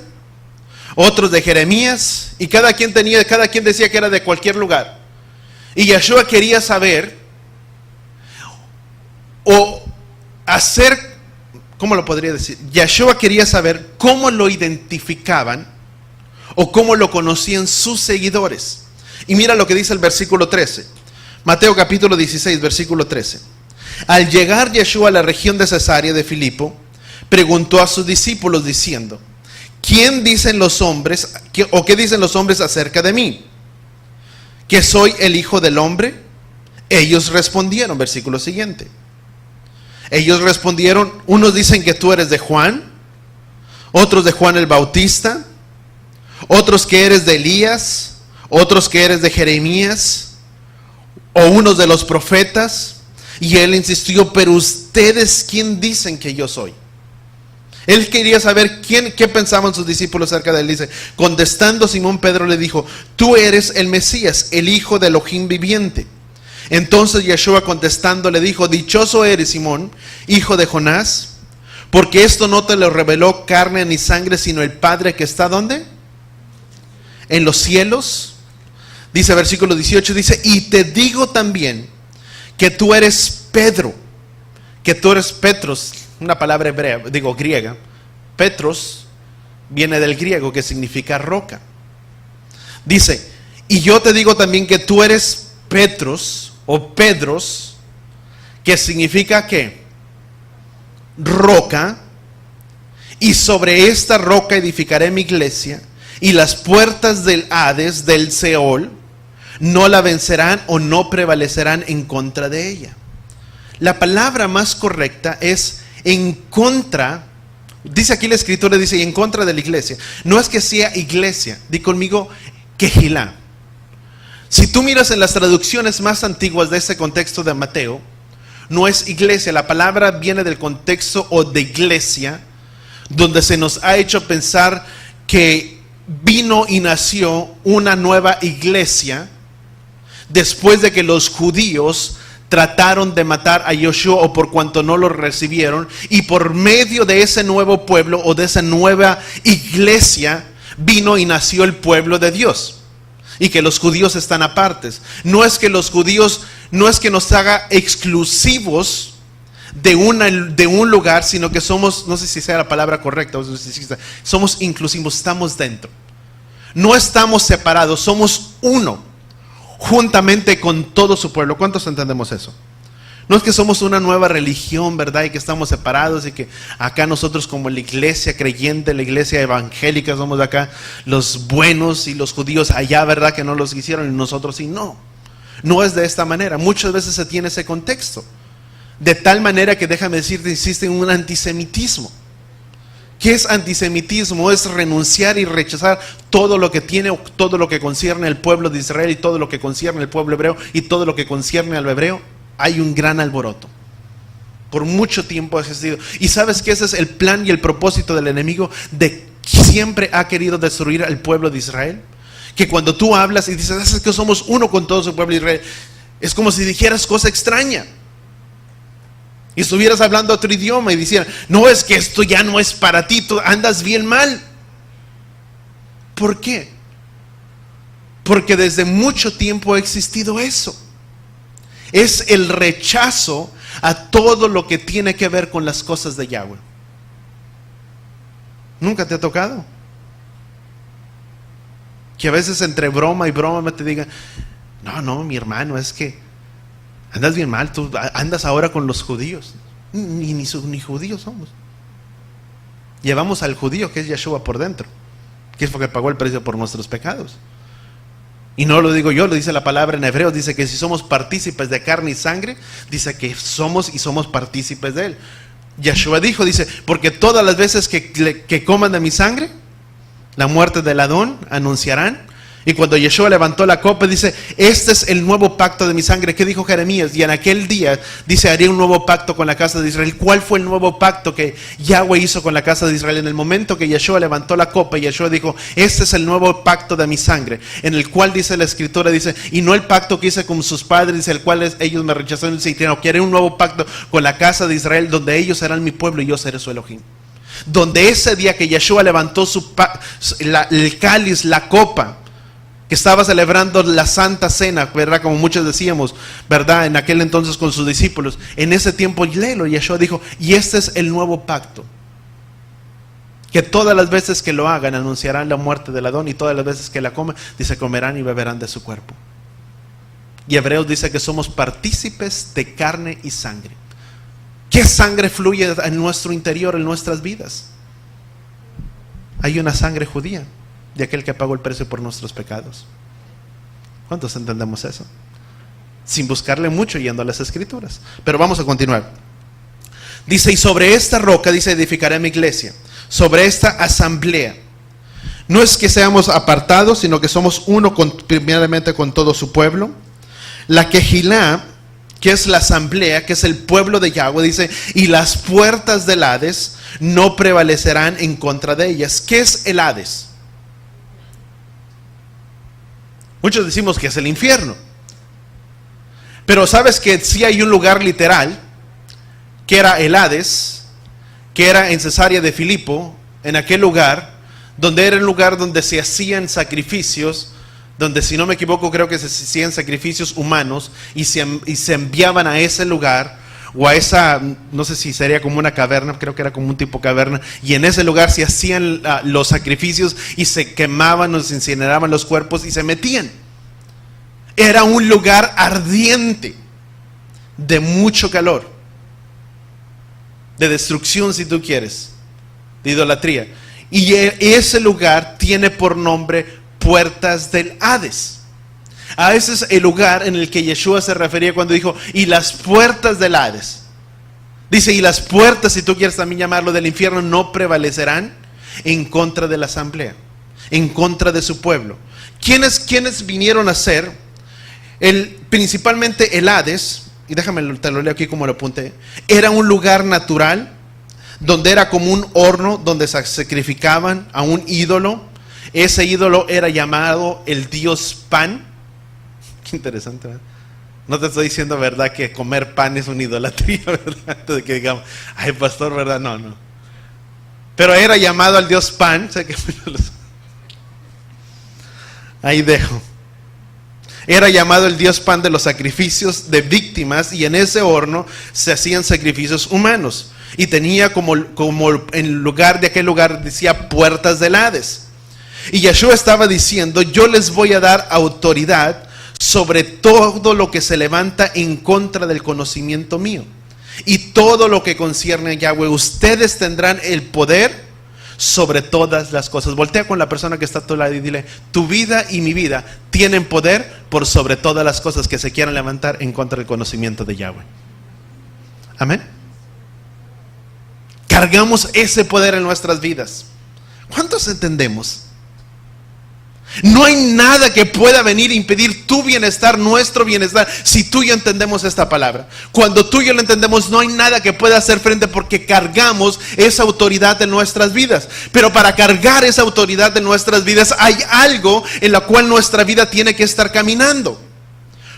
otros de Jeremías, y cada quien decía que era de cualquier lugar. Y Yeshua quería saber o hacer, ¿cómo lo podría decir? Yeshua quería saber cómo lo identificaban o cómo lo conocían sus seguidores. Y mira lo que dice el versículo 13. Mateo capítulo 16, versículo 13. Al llegar Yeshua a la región de Cesarea de Filipo, preguntó a sus discípulos diciendo: ¿quién dicen los hombres, o qué dicen los hombres acerca de mí? ¿Que soy el Hijo del Hombre? Ellos respondieron, versículo siguiente. Ellos respondieron, unos dicen que tú eres de Juan, otros de Juan el Bautista, otros que eres de Elías, otros que eres de Jeremías, o unos de los profetas. Y él insistió, pero ustedes, ¿quién dicen que yo soy? Él quería saber qué pensaban sus discípulos acerca de él. Dice, contestando Simón Pedro le dijo, tú eres el Mesías, el Hijo de Elohim viviente. Entonces Yeshua contestando le dijo, dichoso eres Simón, hijo de Jonás, porque esto no te lo reveló carne ni sangre, sino el Padre que está ¿dónde? En los cielos. Dice versículo 18, dice, y te digo también que tú eres Pedro, que tú eres Petros, una palabra hebrea, griega. Petros viene del griego que significa roca. Dice, y yo te digo también que tú eres Petros o Pedros, que significa ¿qué? Roca, y sobre esta roca edificaré mi iglesia, y las puertas del Hades, del Seol, no la vencerán o no prevalecerán en contra de ella. La palabra más correcta es en contra. Dice aquí la escritura, dice, y en contra de la iglesia. No es que sea iglesia, di conmigo, Kehilá. Si tú miras en las traducciones más antiguas de ese contexto de Mateo, no es iglesia, la palabra viene del contexto o de iglesia, donde se nos ha hecho pensar que vino y nació una nueva iglesia después de que los judíos trataron de matar a Yoshua, o por cuanto no lo recibieron, y por medio de ese nuevo pueblo o de esa nueva iglesia vino y nació el pueblo de Dios, y que los judíos están apartes. No es que los judíos, no es que nos haga exclusivos de un lugar, sino que somos, no sé si sea la palabra correcta, somos inclusivos, estamos dentro. No estamos separados, somos uno, juntamente con todo su pueblo. ¿Cuántos entendemos eso? No es que somos una nueva religión, ¿verdad? Y que estamos separados y que acá nosotros como la iglesia creyente, la iglesia evangélica, somos acá los buenos y los judíos allá, ¿verdad? Que no los hicieron y nosotros sí. No, no es de esta manera. Muchas veces se tiene ese contexto. De tal manera que, déjame decirte, existe un antisemitismo. ¿Qué es antisemitismo? Es renunciar y rechazar todo lo que tiene, todo lo que concierne al pueblo de Israel y todo lo que concierne al pueblo hebreo y todo lo que concierne al hebreo. Hay un gran alboroto. Por mucho tiempo ha existido. Y sabes que ese es el plan y el propósito del enemigo, de siempre ha querido destruir al pueblo de Israel. Que cuando tú hablas y dices, es que somos uno con todo su pueblo de Israel, es como si dijeras cosa extraña. Y estuvieras hablando otro idioma y dijeran, no, es que esto ya no es para ti, tú andas bien mal. ¿Por qué? Porque desde mucho tiempo ha existido eso. Es el rechazo a todo lo que tiene que ver con las cosas de Yahweh. ¿Nunca te ha tocado? Que a veces entre broma y broma te digan, no, mi hermano, es que andas bien mal, tú andas ahora con los judíos. Ni judíos somos. Llevamos al judío que es Yeshua por dentro, que es porque pagó el precio por nuestros pecados. Y no lo digo yo, lo dice la palabra en hebreo. Dice que si somos partícipes de carne y sangre, dice que somos y somos partícipes de él. Yeshua dijo, dice, porque todas las veces que coman de mi sangre, la muerte del Adón anunciarán. Y cuando Yeshua levantó la copa, dice, este es el nuevo pacto de mi sangre. ¿Qué dijo Jeremías? Y en aquel día, dice, haré un nuevo pacto con la casa de Israel. ¿Cuál fue el nuevo pacto que Yahweh hizo con la casa de Israel? En el momento que Yeshua levantó la copa, Yeshua dijo, este es el nuevo pacto de mi sangre, en el cual dice la escritura, dice, y no el pacto que hice con sus padres, dice, el cual ellos me rechazaron, dice, sino que haré un nuevo pacto con la casa de Israel, donde ellos serán mi pueblo y yo seré su Elohim. Donde ese día que Yeshua levantó el cáliz, la copa, que estaba celebrando la Santa Cena, ¿verdad? Como muchos decíamos, ¿verdad? En aquel entonces con sus discípulos. En ese tiempo, léelo, Yeshua dijo, y este es el nuevo pacto. que todas las veces que lo hagan anunciarán la muerte del Adón, y todas las veces que la coman, dice, comerán y beberán de su cuerpo. Y Hebreos dice que somos partícipes de carne y sangre. ¿Qué sangre fluye en nuestro interior, en nuestras vidas? Hay una sangre judía de aquel que pagó el precio por nuestros pecados. ¿Cuántos entendemos eso? Sin buscarle mucho, yendo a las Escrituras. Pero vamos a continuar. Dice, y sobre esta roca, dice, edificaré mi iglesia. Sobre esta asamblea. No es que seamos apartados, sino que somos uno primeramente con todo su pueblo. La Quejilá, que es la asamblea, que es el pueblo de Yahweh, dice, y las puertas del Hades no prevalecerán en contra de ellas. ¿Qué es el Hades? Muchos decimos que es el infierno. Pero sabes que sí hay un lugar literal, que era el Hades, que era en Cesarea de Filipo, en aquel lugar, donde era el lugar donde se hacían sacrificios, donde, si no me equivoco, creo que se hacían sacrificios humanos, y se enviaban a ese lugar, o a esa, no sé si sería como una caverna, creo que era como un tipo caverna, y en ese lugar se hacían los sacrificios, y se quemaban o se incineraban los cuerpos, y se metían. Era un lugar ardiente, de mucho calor, de destrucción, si tú quieres, de idolatría. Y ese lugar tiene por nombre puertas del Hades. A ese es el lugar en el que Yeshua se refería cuando dijo, y las puertas del Hades. Dice, y las puertas, si tú quieres también llamarlo, del infierno, no prevalecerán en contra de la asamblea, en contra de su pueblo. ¿Quiénes vinieron a ser? Principalmente el Hades, y déjame, te lo leo aquí como lo apunté, era un lugar natural, donde era como un horno, donde se sacrificaban a un ídolo. Ese ídolo era llamado el dios Pan. Qué interesante, ¿verdad? No te estoy diciendo, ¿verdad?, que comer pan es una idolatría, ¿verdad? De que digamos, ay, pastor, ¿verdad? No. Pero era llamado al dios Pan. Ahí dejo. Era llamado el dios Pan de los sacrificios de víctimas, y en ese horno se hacían sacrificios humanos. Y tenía como en lugar de aquel lugar, decía, puertas del Hades. Y Yeshua estaba diciendo, yo les voy a dar autoridad sobre todo lo que se levanta en contra del conocimiento mío. Y todo lo que concierne a Yahweh, ustedes tendrán el poder sobre todas las cosas. Voltea con la persona que está a tu lado y dile, tu vida y mi vida tienen poder por sobre todas las cosas que se quieran levantar en contra del conocimiento de Yahweh. Amén. Cargamos ese poder en nuestras vidas. ¿Cuántos entendemos? No hay nada que pueda venir a impedir tu bienestar, nuestro bienestar, si tú y yo entendemos esta palabra. Cuando tú y yo lo entendemos, no hay nada que pueda hacer frente, porque cargamos esa autoridad en nuestras vidas. Pero para cargar esa autoridad en nuestras vidas, hay algo en la cual nuestra vida tiene que estar caminando.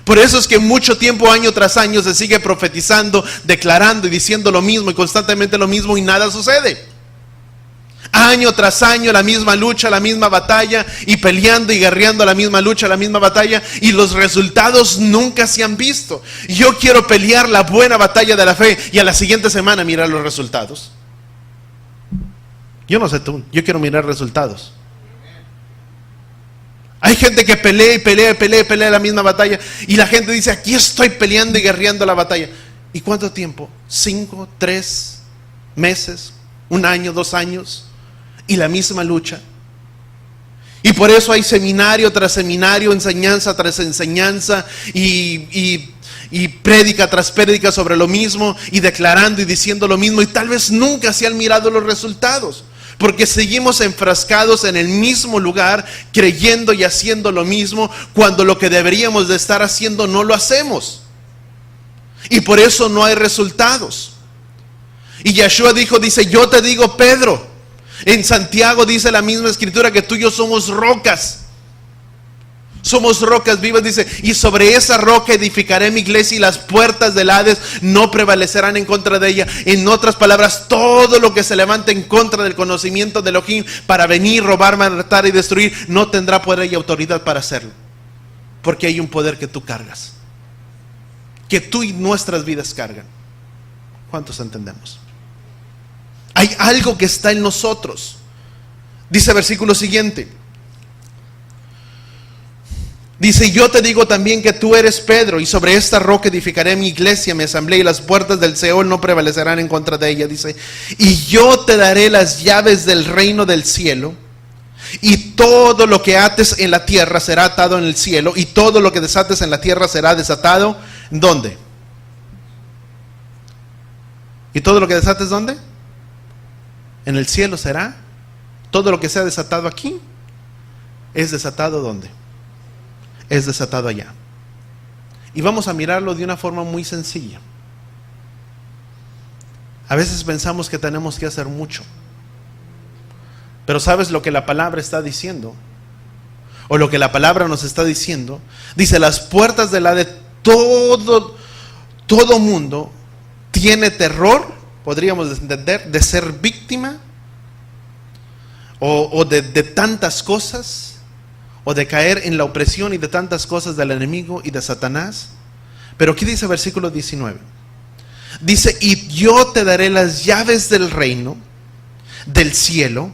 Por eso es que mucho tiempo, año tras año, se sigue profetizando, declarando y diciendo lo mismo y constantemente lo mismo, y nada sucede. Año tras año la misma lucha, la misma batalla, y peleando y guerreando la misma lucha, la misma batalla, y los resultados nunca se han visto. Yo quiero pelear la buena batalla de la fe y a la siguiente semana mirar los resultados. Yo no sé tú, yo quiero mirar resultados. Hay gente que pelea y pelea la misma batalla, y la gente dice, aquí estoy peleando y guerreando la batalla. ¿Y cuánto tiempo? 5, 3 meses, 1 año, 2 años, y la misma lucha. Y por eso hay seminario tras seminario, enseñanza tras enseñanza, y prédica tras prédica sobre lo mismo, y declarando y diciendo lo mismo, y tal vez nunca se han mirado los resultados, porque seguimos enfrascados en el mismo lugar, creyendo y haciendo lo mismo, cuando lo que deberíamos de estar haciendo no lo hacemos, y por eso no hay resultados. Y Yeshua dice, yo te digo, Pedro. En Santiago dice la misma escritura que tú y yo somos rocas. Somos rocas vivas, dice, y sobre esa roca edificaré mi iglesia, y las puertas del Hades no prevalecerán en contra de ella. En otras palabras, todo lo que se levante en contra del conocimiento de Elohim para venir, robar, matar y destruir, no tendrá poder y autoridad para hacerlo. Porque hay un poder que tú cargas, que tú y nuestras vidas cargan. ¿Cuántos entendemos? Hay algo que está en nosotros. Dice versículo siguiente. Dice, yo te digo también que tú eres Pedro, y sobre esta roca edificaré mi iglesia, mi asamblea, y las puertas del Seol no prevalecerán en contra de ella. Dice, y yo te daré las llaves del reino del cielo, y todo lo que ates en la tierra será atado en el cielo, y todo lo que desates en la tierra será desatado. ¿Dónde? ¿Y todo lo que desates dónde? En el cielo será. Todo lo que sea desatado aquí es desatado ¿dónde? Es desatado allá. Y vamos a mirarlo de una forma muy sencilla. A veces pensamos que tenemos que hacer mucho, pero ¿sabes lo que la palabra está diciendo? O lo que la palabra nos está diciendo. Dice, las puertas del Hades, todo mundo tiene terror, podríamos entender, de ser víctima o de tantas cosas, o de caer en la opresión y de tantas cosas del enemigo y de Satanás. Pero aquí dice versículo 19. Dice, y yo te daré las llaves del reino, del cielo,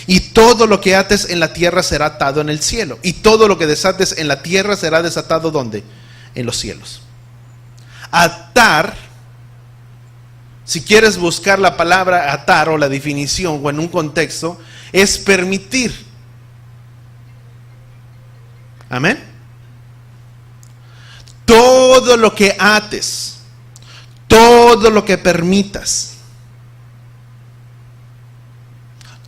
y todo lo que ates en la tierra será atado en el cielo, y todo lo que desates en la tierra será desatado ¿dónde? En los cielos. Atar, si quieres buscar la palabra atar o la definición o en un contexto, es permitir. Amén. Todo lo que ates, todo lo que permitas,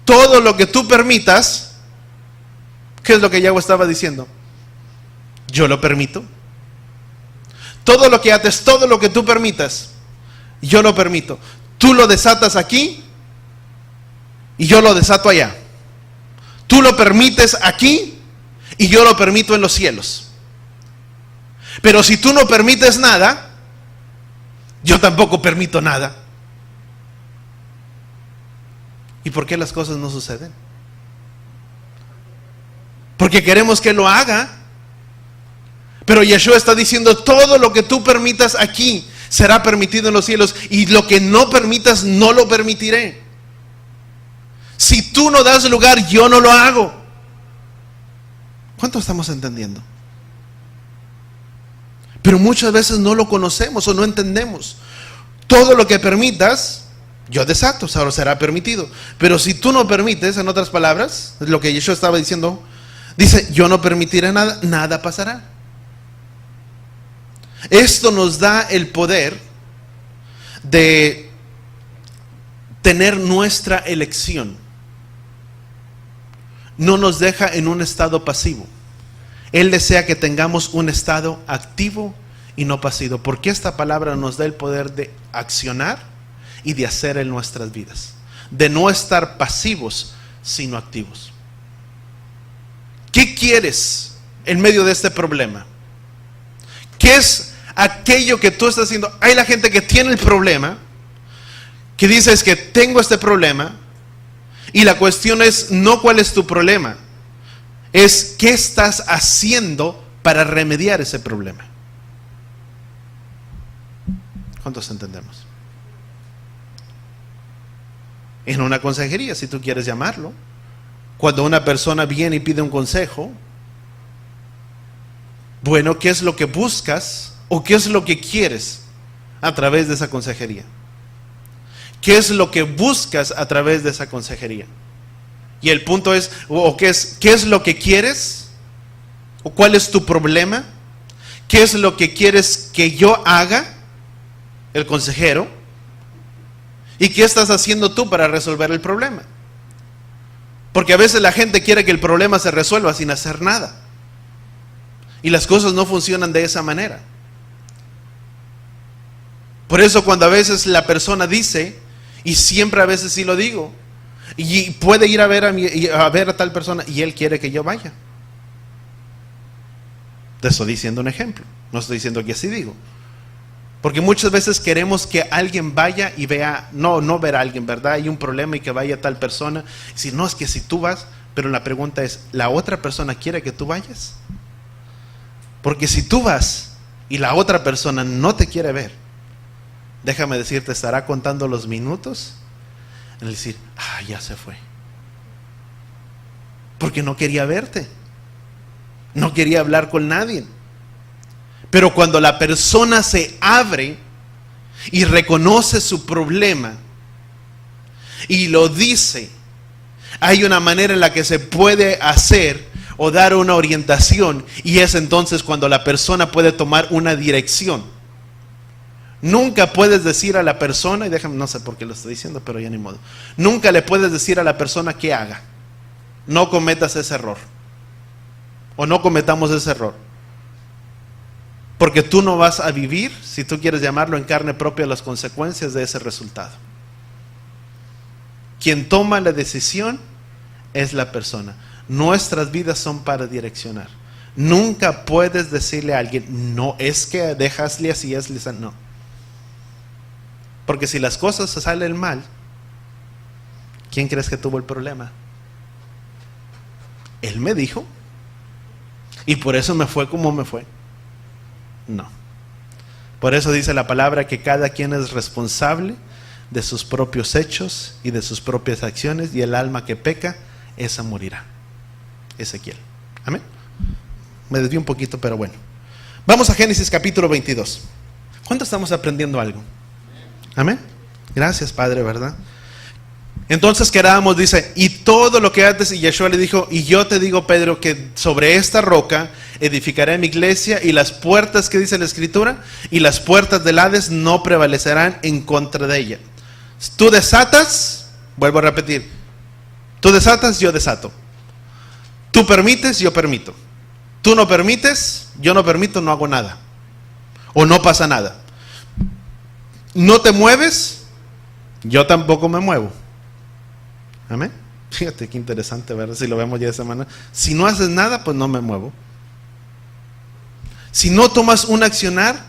todo lo que tú permitas, ¿qué es lo que Yahweh estaba diciendo? Yo lo permito. Todo lo que ates, todo lo que tú permitas, yo lo permito. Tú lo desatas aquí y yo lo desato allá. Tú lo permites aquí y yo lo permito en los cielos. Pero si tú no permites nada, yo tampoco permito nada. ¿Y por qué las cosas no suceden? Porque queremos que lo haga. Pero Yeshua está diciendo, todo lo que tú permitas aquí será permitido en los cielos, y lo que no permitas no lo permitiré. Si tú no das lugar, yo no lo hago. ¿Cuánto estamos entendiendo? Pero muchas veces no lo conocemos o no entendemos. Todo lo que permitas, yo desato, ahora será permitido. Pero si tú no permites, en otras palabras, lo que Yeshua estaba diciendo, dice, yo no permitiré nada, nada pasará. Esto nos da el poder de tener nuestra elección. No nos deja en un estado pasivo. Él desea que tengamos un estado activo y no pasivo, porque esta palabra nos da el poder de accionar y de hacer en nuestras vidas, de no estar pasivos sino activos. ¿Qué quieres en medio de este problema? ¿Qué es aquello que tú estás haciendo? Hay la gente que tiene el problema, que dice es que tengo este problema, y la cuestión es no cuál es tu problema, es qué estás haciendo para remediar ese problema. ¿Cuántos entendemos? En una consejería, si tú quieres llamarlo, cuando una persona viene y pide un consejo, bueno, ¿qué es lo que buscas o qué es lo que quieres a través de esa consejería? ¿Qué es lo que buscas a través de esa consejería? Y el punto es, ¿qué es lo que quieres? ¿O cuál es tu problema? ¿Qué es lo que quieres que yo haga, el consejero? ¿Y qué estás haciendo tú para resolver el problema? Porque a veces la gente quiere que el problema se resuelva sin hacer nada. Y las cosas no funcionan de esa manera. Por eso cuando a veces la persona dice, y siempre a veces sí lo digo, y puede ir a ver a tal persona y él quiere que yo vaya. Te estoy diciendo un ejemplo, no estoy diciendo que así digo. Porque muchas veces queremos que alguien vaya y vea, no ver a alguien, ¿verdad? Hay un problema y que vaya tal persona. Si no, es que si tú vas, pero la pregunta es, ¿la otra persona quiere que tú vayas? Porque si tú vas y la otra persona no te quiere ver, déjame decirte, estará contando los minutos en decir, ya se fue. porque no quería verte, no quería hablar con nadie. Pero cuando la persona se abre y reconoce su problema y lo dice, hay una manera en la que se puede hacer o dar una orientación, y es entonces cuando la persona puede tomar una dirección. Nunca puedes decir a la persona, y déjame, no sé por qué lo estoy diciendo, pero ya ni modo. Nunca le puedes decir a la persona qué haga. No cometas ese error. O no cometamos ese error. Porque tú no vas a vivir, si tú quieres llamarlo, en carne propia las consecuencias de ese resultado. Quien toma la decisión es la persona. Nuestras vidas son para direccionar. Nunca puedes decirle a alguien, no, es que déjasle así, es no. Porque si las cosas se salen mal, ¿quién crees que tuvo el problema? Él me dijo, y por eso me fue como me fue. No. Por eso dice la palabra que cada quien es responsable de sus propios hechos y de sus propias acciones, y el alma que peca, esa morirá. Ezequiel. Amén. Me desvío un poquito, pero bueno. Vamos a Génesis capítulo 22. ¿Cuánto estamos aprendiendo algo? Amén. Gracias, Padre, ¿verdad? Entonces quedábamos, dice, y todo lo que antes, y Yeshua le dijo, y yo te digo, Pedro, que sobre esta roca edificaré mi iglesia, y las puertas, que dice la Escritura, y las puertas del Hades no prevalecerán en contra de ella. Tú desatas, vuelvo a repetir, tú desatas, yo desato. Tú permites, yo permito. Tú no permites, yo no permito, no hago nada. O no pasa nada. No te mueves, yo tampoco me muevo. Amén. Fíjate qué interesante, ¿verdad? Si lo vemos ya de esa manera. Si no haces nada, pues no me muevo. Si no tomas un accionar,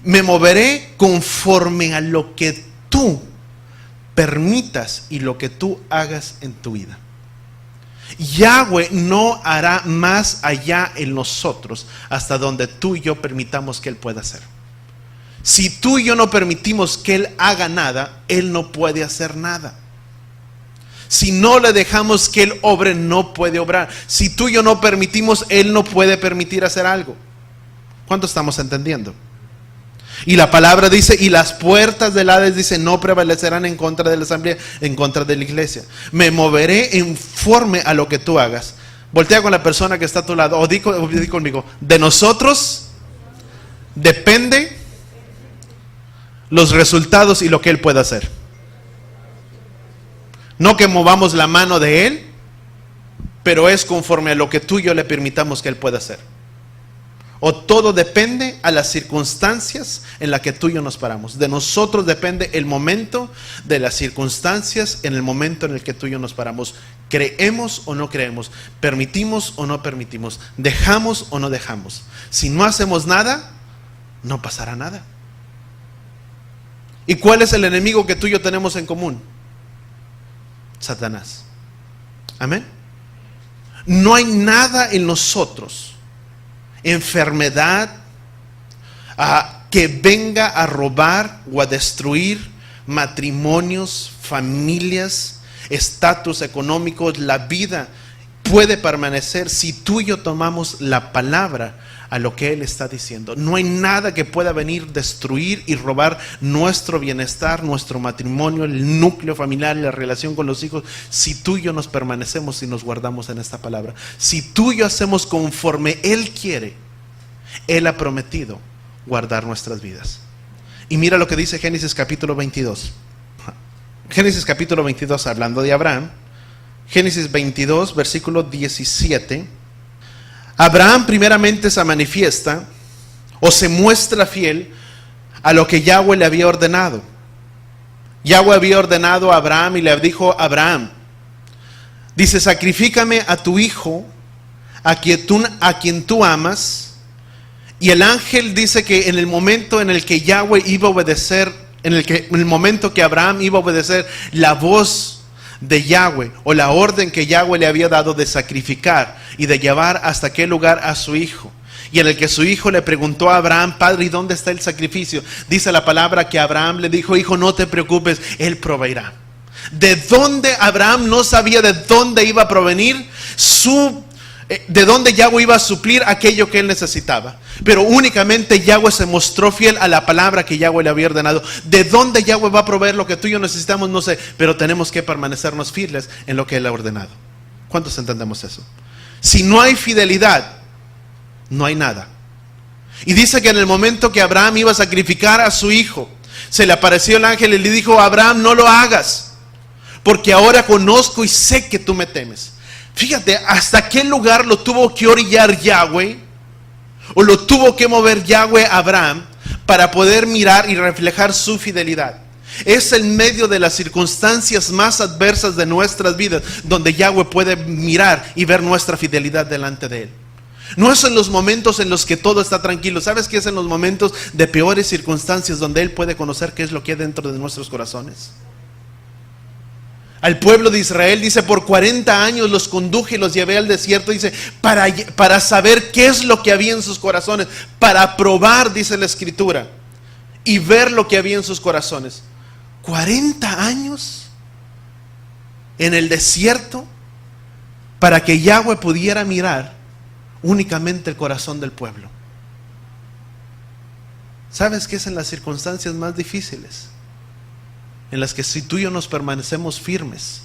me moveré conforme a lo que tú permitas y lo que tú hagas en tu vida. Yahweh no hará más allá en nosotros hasta donde tú y yo permitamos que Él pueda hacer. Si tú y yo no permitimos que Él haga nada, Él no puede hacer nada. Si no le dejamos que Él obre, no puede obrar. Si tú y yo no permitimos, Él no puede permitir hacer algo. ¿Cuánto estamos entendiendo? Y la palabra dice, y las puertas del Hades, dice, no prevalecerán en contra de la asamblea, en contra de la iglesia. Me moveré conforme a lo que tú hagas. Voltea con la persona que está a tu lado, o di conmigo, de nosotros depende los resultados y lo que Él pueda hacer. No que movamos la mano de Él, pero es conforme a lo que tú y yo le permitamos que Él pueda hacer. O todo depende a las circunstancias en las que tú y yo nos paramos. De nosotros depende el momento, de las circunstancias en el momento en el que tú y yo nos paramos. Creemos o no creemos, permitimos o no permitimos, dejamos o no dejamos. Si no hacemos nada, no pasará nada. ¿Y cuál es el enemigo que tú y yo tenemos en común? Satanás. Amén. No hay nada en nosotros, enfermedad, que venga a robar o a destruir matrimonios, familias, estatus económicos. La vida puede permanecer si tú y yo tomamos la palabra a lo que Él está diciendo. No hay nada que pueda venir, destruir y robar nuestro bienestar, nuestro matrimonio, el núcleo familiar, la relación con los hijos, si tú y yo nos permanecemos y nos guardamos en esta palabra. Si tú y yo hacemos conforme Él quiere, Él ha prometido guardar nuestras vidas. Y mira lo que dice Génesis capítulo 22. Génesis capítulo 22, hablando de Abraham. Génesis 22, versículo 17. Abraham primeramente se manifiesta o se muestra fiel a lo que Yahweh le había ordenado. Yahweh había ordenado a Abraham y le dijo a Abraham, dice, sacrifícame a tu hijo, a quien tú amas. Y el ángel dice que en el momento en el que Yahweh iba a obedecer, en el momento que Abraham iba a obedecer la voz de Yahweh, o la orden que Yahweh le había dado de sacrificar y de llevar hasta aquel lugar a su hijo, y en el que su hijo le preguntó a Abraham, padre, ¿y dónde está el sacrificio? Dice la palabra que Abraham le dijo, hijo, no te preocupes, Él proveerá. ¿De dónde? Abraham no sabía de dónde iba a provenir, de dónde Yahweh iba a suplir aquello que él necesitaba. Pero únicamente Yahweh se mostró fiel a la palabra que Yahweh le había ordenado. De dónde Yahweh va a proveer lo que tú y yo necesitamos, no sé, pero tenemos que permanecernos fieles en lo que él ha ordenado. ¿Cuántos entendemos eso? Si no hay fidelidad, no hay nada. Y dice que en el momento que Abraham iba a sacrificar a su hijo, se le apareció el ángel y le dijo: Abraham, no lo hagas, porque ahora conozco y sé que tú me temes. Fíjate hasta qué lugar lo tuvo que orillar Yahweh, o lo tuvo que mover Yahweh a Abraham para poder mirar y reflejar su fidelidad. Es en medio de las circunstancias más adversas de nuestras vidas donde Yahweh puede mirar y ver nuestra fidelidad delante de él. No es en los momentos en los que todo está tranquilo. ¿Sabes qué es en los momentos de peores circunstancias donde él puede conocer qué es lo que hay dentro de nuestros corazones? Al pueblo de Israel, dice, por 40 años los conduje y los llevé al desierto, dice, para saber qué es lo que había en sus corazones, para probar, dice la escritura, y ver lo que había en sus corazones. 40 años en el desierto para que Yahweh pudiera mirar únicamente el corazón del pueblo. ¿Sabes qué es en las circunstancias más difíciles? En las que si tú y yo nos permanecemos firmes,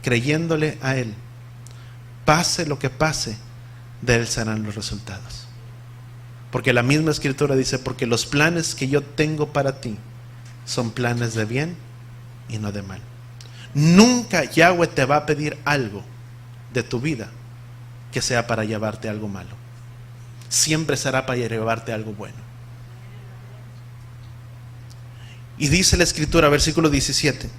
creyéndole a Él, pase lo que pase, de Él serán los resultados. Porque la misma escritura dice: porque los planes que yo tengo para ti son planes de bien y no de mal. Nunca Yahweh te va a pedir algo de tu vida que sea para llevarte algo malo. Siempre será para llevarte algo bueno. Y dice la escritura, versículo 17,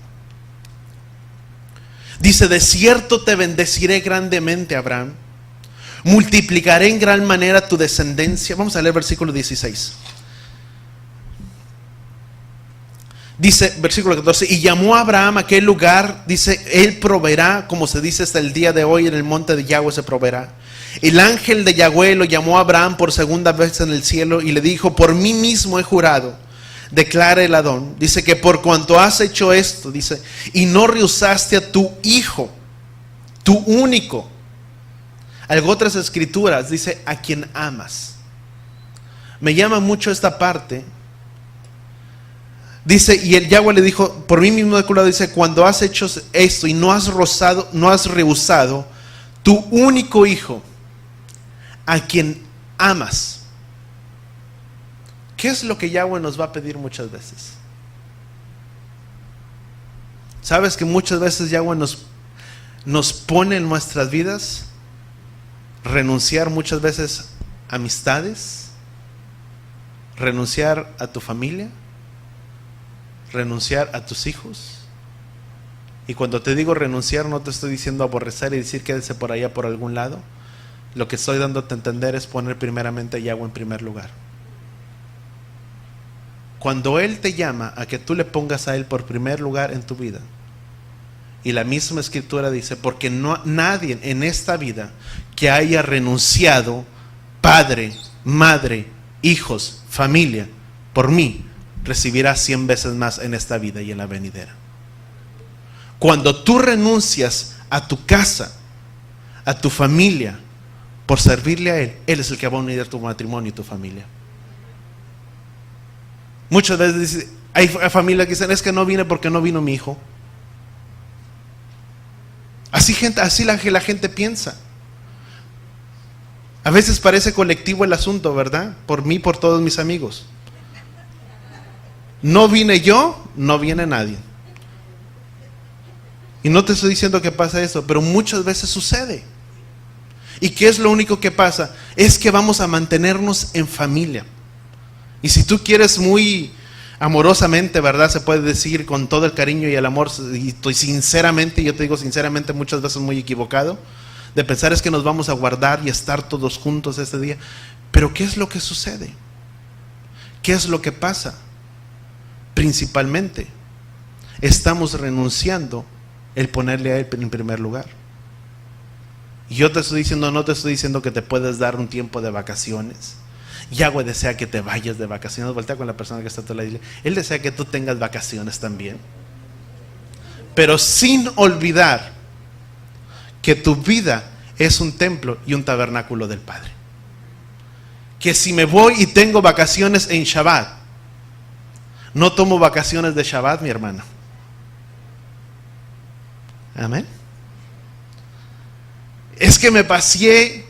dice: de cierto te bendeciré grandemente, Abraham, multiplicaré en gran manera tu descendencia. Vamos a leer versículo 16. Dice, versículo 14, y llamó a Abraham a aquel lugar, dice, él proveerá, como se dice hasta el día de hoy, en el monte de Yahweh se proveerá. El ángel de Yahweh lo llamó a Abraham por segunda vez en el cielo y le dijo: por mí mismo he jurado, declara el Adón, dice, que por cuanto has hecho esto, dice, y no rehusaste a tu hijo, tu único. Algo otras escrituras dice: a quien amas. Me llama mucho esta parte. Dice, y el Yahweh le dijo: por mí mismo he jurado, dice, cuando has hecho esto y no has rehusado tu único hijo, a quien amas. ¿Qué es lo que Yahweh nos va a pedir muchas veces? ¿Sabes que muchas veces Yahweh nos pone en nuestras vidas renunciar muchas veces a amistades, renunciar a tu familia, renunciar a tus hijos? Y cuando te digo renunciar, no te estoy diciendo aborrecer y decir quédese por allá por algún lado. Lo que estoy dándote a entender es poner primeramente a Yahweh en primer lugar. Cuando Él te llama a que tú le pongas a Él por primer lugar en tu vida, y la misma escritura dice: porque no nadie en esta vida que haya renunciado padre, madre, hijos, familia, por mí, recibirá 100 veces más en esta vida y en la venidera. Cuando tú renuncias a tu casa, a tu familia, por servirle a Él, Él es el que va a unir tu matrimonio y tu familia. Muchas veces hay familias que dicen: es que no vine porque no vino mi hijo. Así la gente piensa. A veces parece colectivo el asunto, ¿verdad? Por mí, por todos mis amigos. No vine yo, no viene nadie. Y no te estoy diciendo que pasa eso, pero muchas veces sucede. ¿Y qué es lo único que pasa? Es que vamos a mantenernos en familia. Y si tú quieres muy amorosamente, ¿verdad? Se puede decir con todo el cariño y el amor, y sinceramente, yo te digo sinceramente, muchas veces muy equivocado, de pensar es que nos vamos a guardar y estar todos juntos este día. Pero ¿qué es lo que sucede? ¿Qué es lo que pasa? Principalmente, estamos renunciando el ponerle a Él en primer lugar. Y yo te estoy diciendo, no te estoy diciendo que te puedes dar un tiempo de vacaciones. Yahweh desea que te vayas de vacaciones. Voltea con la persona que está a tu lado y dile: Él desea que tú tengas vacaciones también, pero sin olvidar que tu vida es un templo y un tabernáculo del Padre. Que si me voy y tengo vacaciones en Shabbat, no tomo vacaciones de Shabbat, mi hermano. Amén. Es que me paseé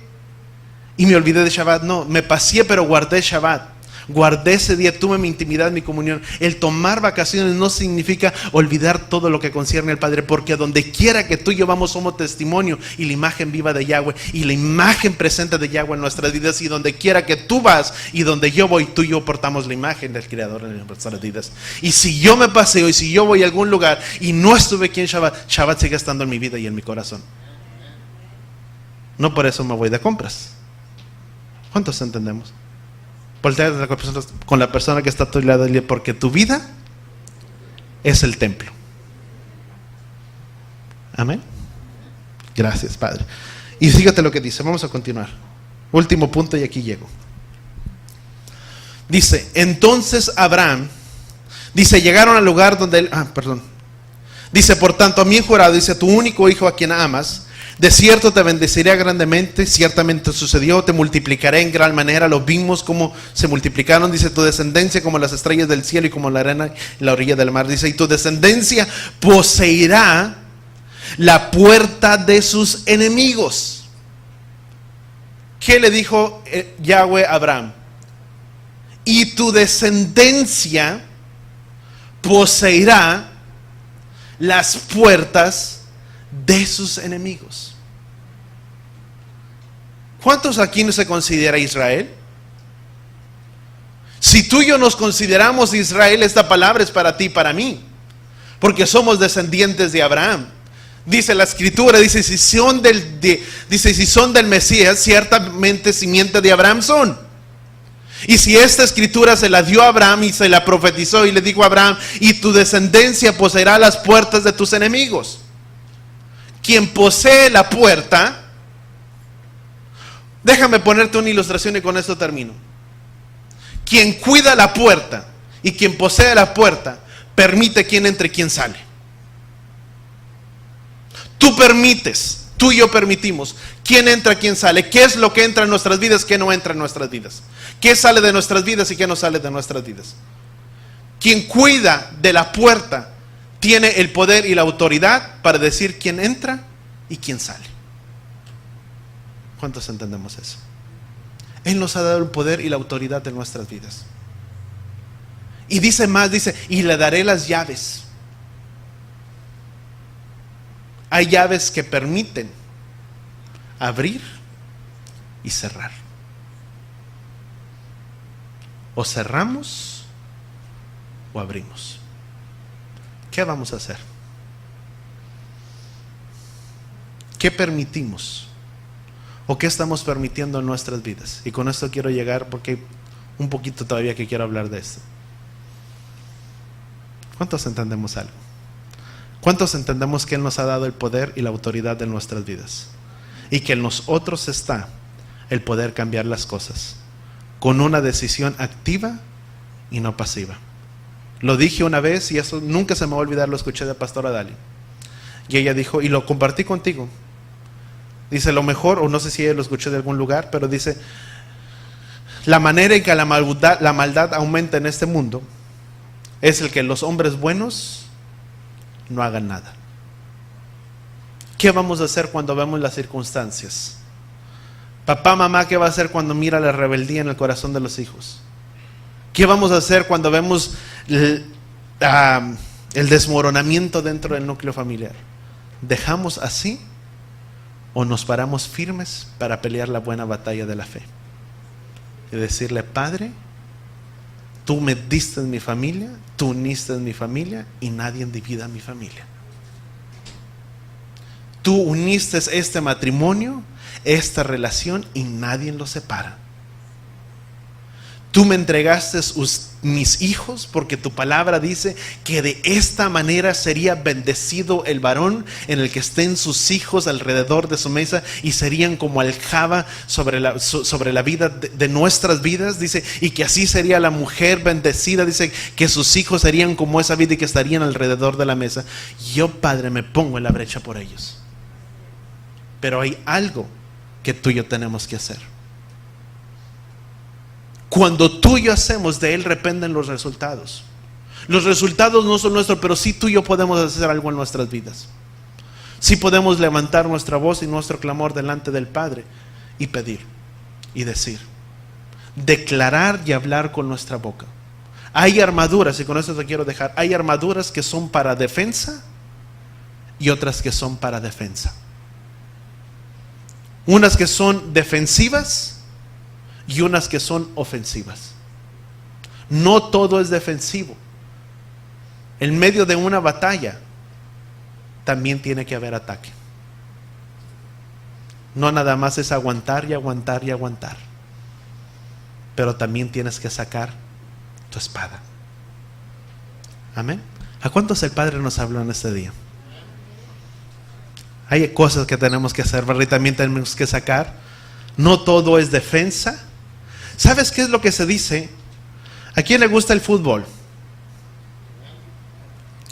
y me olvidé de Shabbat. No, me paseé pero guardé Shabbat. Guardé ese día, tuve mi intimidad, mi comunión. El tomar vacaciones no significa olvidar todo lo que concierne al Padre, porque donde quiera que tú y yo vamos somos testimonio y la imagen viva de Yahweh y la imagen presente de Yahweh en nuestras vidas. Y donde quiera que tú vas y donde yo voy, tú y yo portamos la imagen del Creador en nuestras vidas. Y si yo me paseo y si yo voy a algún lugar y no estuve aquí en Shabbat, Shabbat sigue estando en mi vida y en mi corazón. No por eso me voy de compras. ¿Cuántos entendemos? Voltea con la persona que está a tu lado y dile, porque tu vida es el templo. Amén. Gracias, Padre. Y fíjate lo que dice, vamos a continuar. Último punto y aquí llego. Dice, entonces Abraham, dice, llegaron al lugar donde él, dice, por tanto a mí he jurado, dice, tu único hijo a quien amas, de cierto te bendeciré grandemente, ciertamente sucedió, te multiplicaré en gran manera. Lo vimos como se multiplicaron, dice, tu descendencia como las estrellas del cielo y como la arena en la orilla del mar. Dice, y tu descendencia poseerá la puerta de sus enemigos. ¿Qué le dijo Yahweh a Abraham? Y tu descendencia poseerá las puertas de sus enemigos. ¿Cuántos aquí no se considera Israel? Si tú y yo nos consideramos Israel, esta palabra es para ti y para mí, porque somos descendientes de Abraham. Dice la escritura, dice, si son del Mesías, ciertamente simiente de Abraham son. Y si esta escritura se la dio a Abraham y se la profetizó y le dijo a Abraham, y tu descendencia poseerá las puertas de tus enemigos. Quien posee la puerta, déjame ponerte una ilustración y con esto termino. Quien cuida la puerta y quien posee la puerta, permite quien entre y quien sale. Tú permites, tú y yo permitimos quién entra, quién sale, qué es lo que entra en nuestras vidas, qué no entra en nuestras vidas, qué sale de nuestras vidas y qué no sale de nuestras vidas. Quien cuida de la puerta tiene el poder y la autoridad para decir quién entra y quién sale. ¿Cuántos entendemos eso? Él nos ha dado el poder y la autoridad de nuestras vidas. Y dice más, dice, y le daré las llaves. Hay llaves que permiten abrir y cerrar. O cerramos o abrimos. ¿Qué vamos a hacer? ¿Qué permitimos? ¿O qué estamos permitiendo en nuestras vidas? Y con esto quiero llegar porque hay un poquito todavía que quiero hablar de esto. ¿Cuántos entendemos algo? ¿Cuántos entendemos que Él nos ha dado el poder y la autoridad de nuestras vidas? Y que en nosotros está el poder cambiar las cosas con una decisión activa y no pasiva. Lo dije una vez y eso nunca se me va a olvidar, lo escuché de Pastora Dali. Y ella dijo, y lo compartí contigo. Dice, lo mejor, o no sé si ella lo escuché de algún lugar, pero dice, la manera en que la maldad aumenta en este mundo es el que los hombres buenos no hagan nada. ¿Qué vamos a hacer cuando vemos las circunstancias? Papá, mamá, ¿qué va a hacer cuando mira la rebeldía en el corazón de los hijos? ¿Qué vamos a hacer cuando vemos el desmoronamiento dentro del núcleo familiar? ¿Dejamos así o nos paramos firmes para pelear la buena batalla de la fe? Y decirle, Padre, tú me diste en mi familia, tú uniste en mi familia y nadie divida mi familia. Tú uniste este matrimonio, esta relación y nadie lo separa. Tú me entregaste mis hijos porque tu palabra dice que de esta manera sería bendecido el varón en el que estén sus hijos alrededor de su mesa y serían como aljaba sobre la vida de nuestras vidas, dice, y que así sería la mujer bendecida, dice, que sus hijos serían como esa vida y que estarían alrededor de la mesa. Yo, Padre, me pongo en la brecha por ellos. Pero hay algo que tú y yo tenemos que hacer. Cuando tú y yo hacemos, de Él dependen los resultados. Los resultados no son nuestros, pero sí tú y yo podemos hacer algo en nuestras vidas. Sí podemos levantar nuestra voz y nuestro clamor delante del Padre y pedir y decir, declarar y hablar con nuestra boca. Hay armaduras, y con esto te quiero dejar, hay armaduras que son para defensa y otras que son para defensa. Unas que son defensivas y unas que son ofensivas. No todo es defensivo. En medio de una batalla también tiene que haber ataque. No nada más es aguantar y aguantar y aguantar, pero también tienes que sacar tu espada. Amén. ¿A cuántos el Padre nos habló en este día? Hay cosas que tenemos que hacer, ¿verdad? Y también tenemos que sacar. No todo es defensa. ¿Sabes qué es lo que se dice? ¿A quién le gusta el fútbol?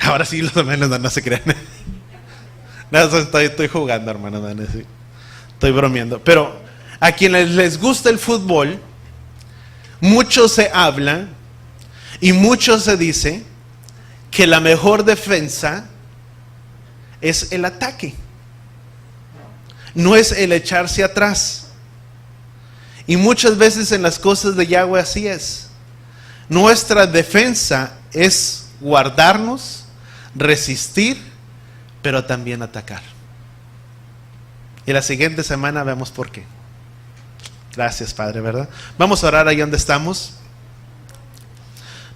Ahora sí, los hermanos no se crean. No, estoy jugando, hermano. Sí. Estoy bromeando. Pero a quienes les gusta el fútbol, mucho se habla y mucho se dice que la mejor defensa es el ataque. No es el echarse atrás. Y muchas veces en las cosas de Yahweh así es. Nuestra defensa es guardarnos, resistir, pero también atacar. Y la siguiente semana vemos por qué. Gracias, Padre, ¿verdad? Vamos a orar ahí donde estamos.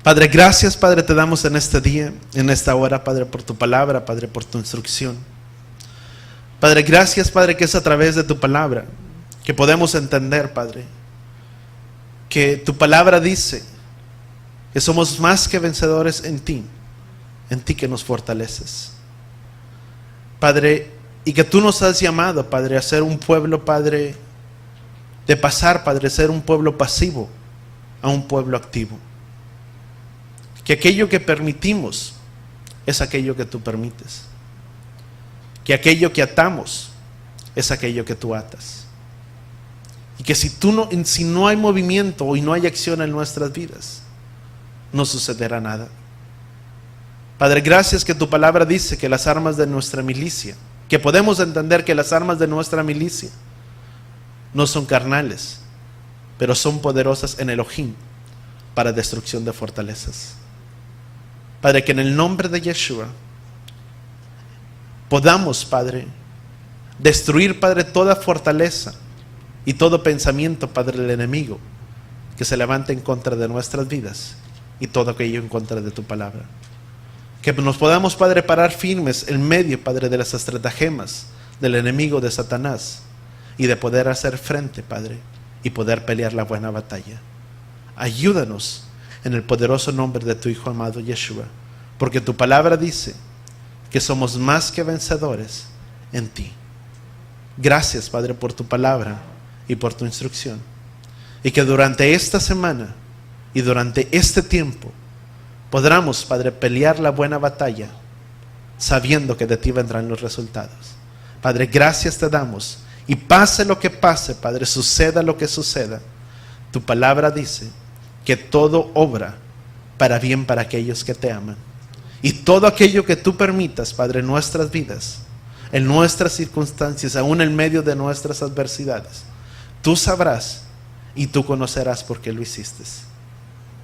Padre, gracias, Padre, te damos en este día, en esta hora, Padre, por tu palabra, Padre, por tu instrucción. Padre, gracias, Padre, que es a través de tu palabra que podemos entender, Padre, que tu palabra dice que somos más que vencedores en ti que nos fortaleces. Padre, y que tú nos has llamado, Padre, a ser un pueblo, Padre, de pasar, Padre, ser un pueblo pasivo a un pueblo activo. Que aquello que permitimos es aquello que tú permites. Que aquello que atamos es aquello que tú atas. Y que si no hay movimiento y no hay acción en nuestras vidas, no sucederá nada. Padre, gracias que tu palabra dice que las armas de nuestra milicia, que podemos entender que las armas de nuestra milicia no son carnales, pero son poderosas en Elohim para destrucción de fortalezas. Padre, que en el nombre de Yeshua podamos, Padre, destruir, Padre, toda fortaleza y todo pensamiento, Padre, del enemigo que se levante en contra de nuestras vidas y todo aquello en contra de tu palabra. Que nos podamos, Padre, parar firmes en medio, Padre, de las estratagemas del enemigo de Satanás y de poder hacer frente, Padre, y poder pelear la buena batalla. Ayúdanos en el poderoso nombre de tu Hijo amado Yeshua, porque tu palabra dice que somos más que vencedores en ti. Gracias, Padre, por tu palabra y por tu instrucción. Y que durante esta semana y durante este tiempo podamos, Padre, pelear la buena batalla sabiendo que de ti vendrán los resultados. Padre, gracias te damos. Y pase lo que pase, Padre, suceda lo que suceda, tu palabra dice que todo obra para bien para aquellos que te aman. Y todo aquello que tú permitas, Padre, en nuestras vidas, en nuestras circunstancias, aún en medio de nuestras adversidades, tú sabrás y tú conocerás por qué lo hiciste.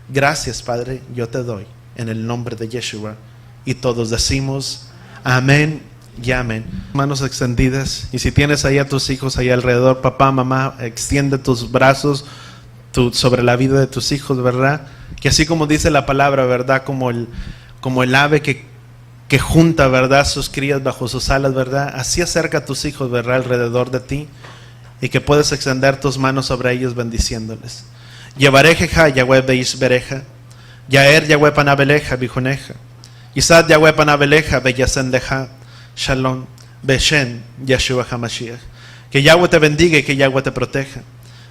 Gracias, Padre, yo te doy en el nombre de Yeshua. Y todos decimos amén y amén. Manos extendidas. Y si tienes ahí a tus hijos ahí alrededor, papá, mamá, extiende tus brazos sobre la vida de tus hijos, ¿verdad? Que así como dice la palabra, ¿verdad? Como el ave que junta, ¿verdad?, sus crías bajo sus alas, ¿verdad? Así acerca a tus hijos, ¿verdad?, alrededor de ti, y que puedes extender tus manos sobre ellos bendiciéndoles. Yevarejeja Yahweh beish bereja, Yaer Yahweh panabeleja bijuneja, Yisad Yahweh panabeleja beyasendeja, Shalom beshen Yeshua HaMashiach. Que Yahweh te bendiga y que Yahweh te proteja.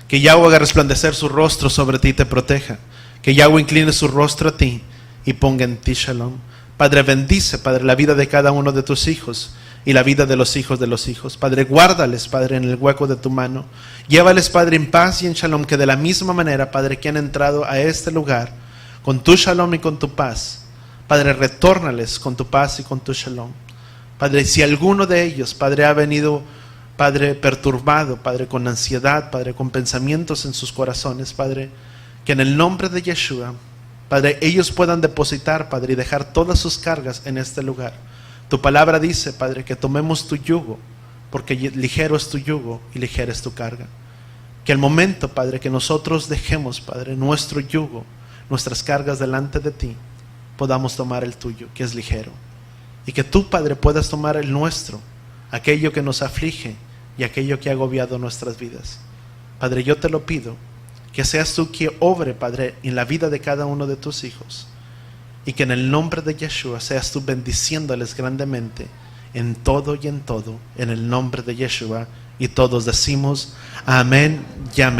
Que Yahweh haga resplandecer su rostro sobre ti y te proteja. Que Yahweh incline su rostro a ti y ponga en ti Shalom. Padre, bendice, Padre, la vida de cada uno de tus hijos y la vida de los hijos. Padre, guárdales, Padre, en el hueco de tu mano. Llévales, Padre, en paz y en shalom, que de la misma manera, Padre, que han entrado a este lugar con tu shalom y con tu paz, Padre, retórnales con tu paz y con tu shalom. Padre, si alguno de ellos, Padre, ha venido, Padre, perturbado, Padre, con ansiedad, Padre, con pensamientos en sus corazones, Padre, que en el nombre de Yeshua, Padre, ellos puedan depositar, Padre, y dejar todas sus cargas en este lugar. Tu palabra dice, Padre, que tomemos tu yugo, porque ligero es tu yugo y ligera es tu carga. Que el momento, Padre, que nosotros dejemos, Padre, nuestro yugo, nuestras cargas delante de ti, podamos tomar el tuyo, que es ligero. Y que tú, Padre, puedas tomar el nuestro, aquello que nos aflige y aquello que ha agobiado nuestras vidas. Padre, yo te lo pido, que seas tú quien obre, Padre, en la vida de cada uno de tus hijos. Y que en el nombre de Yeshua seas tú bendiciéndoles grandemente en todo y en todo, en el nombre de Yeshua. Y todos decimos amén y amén.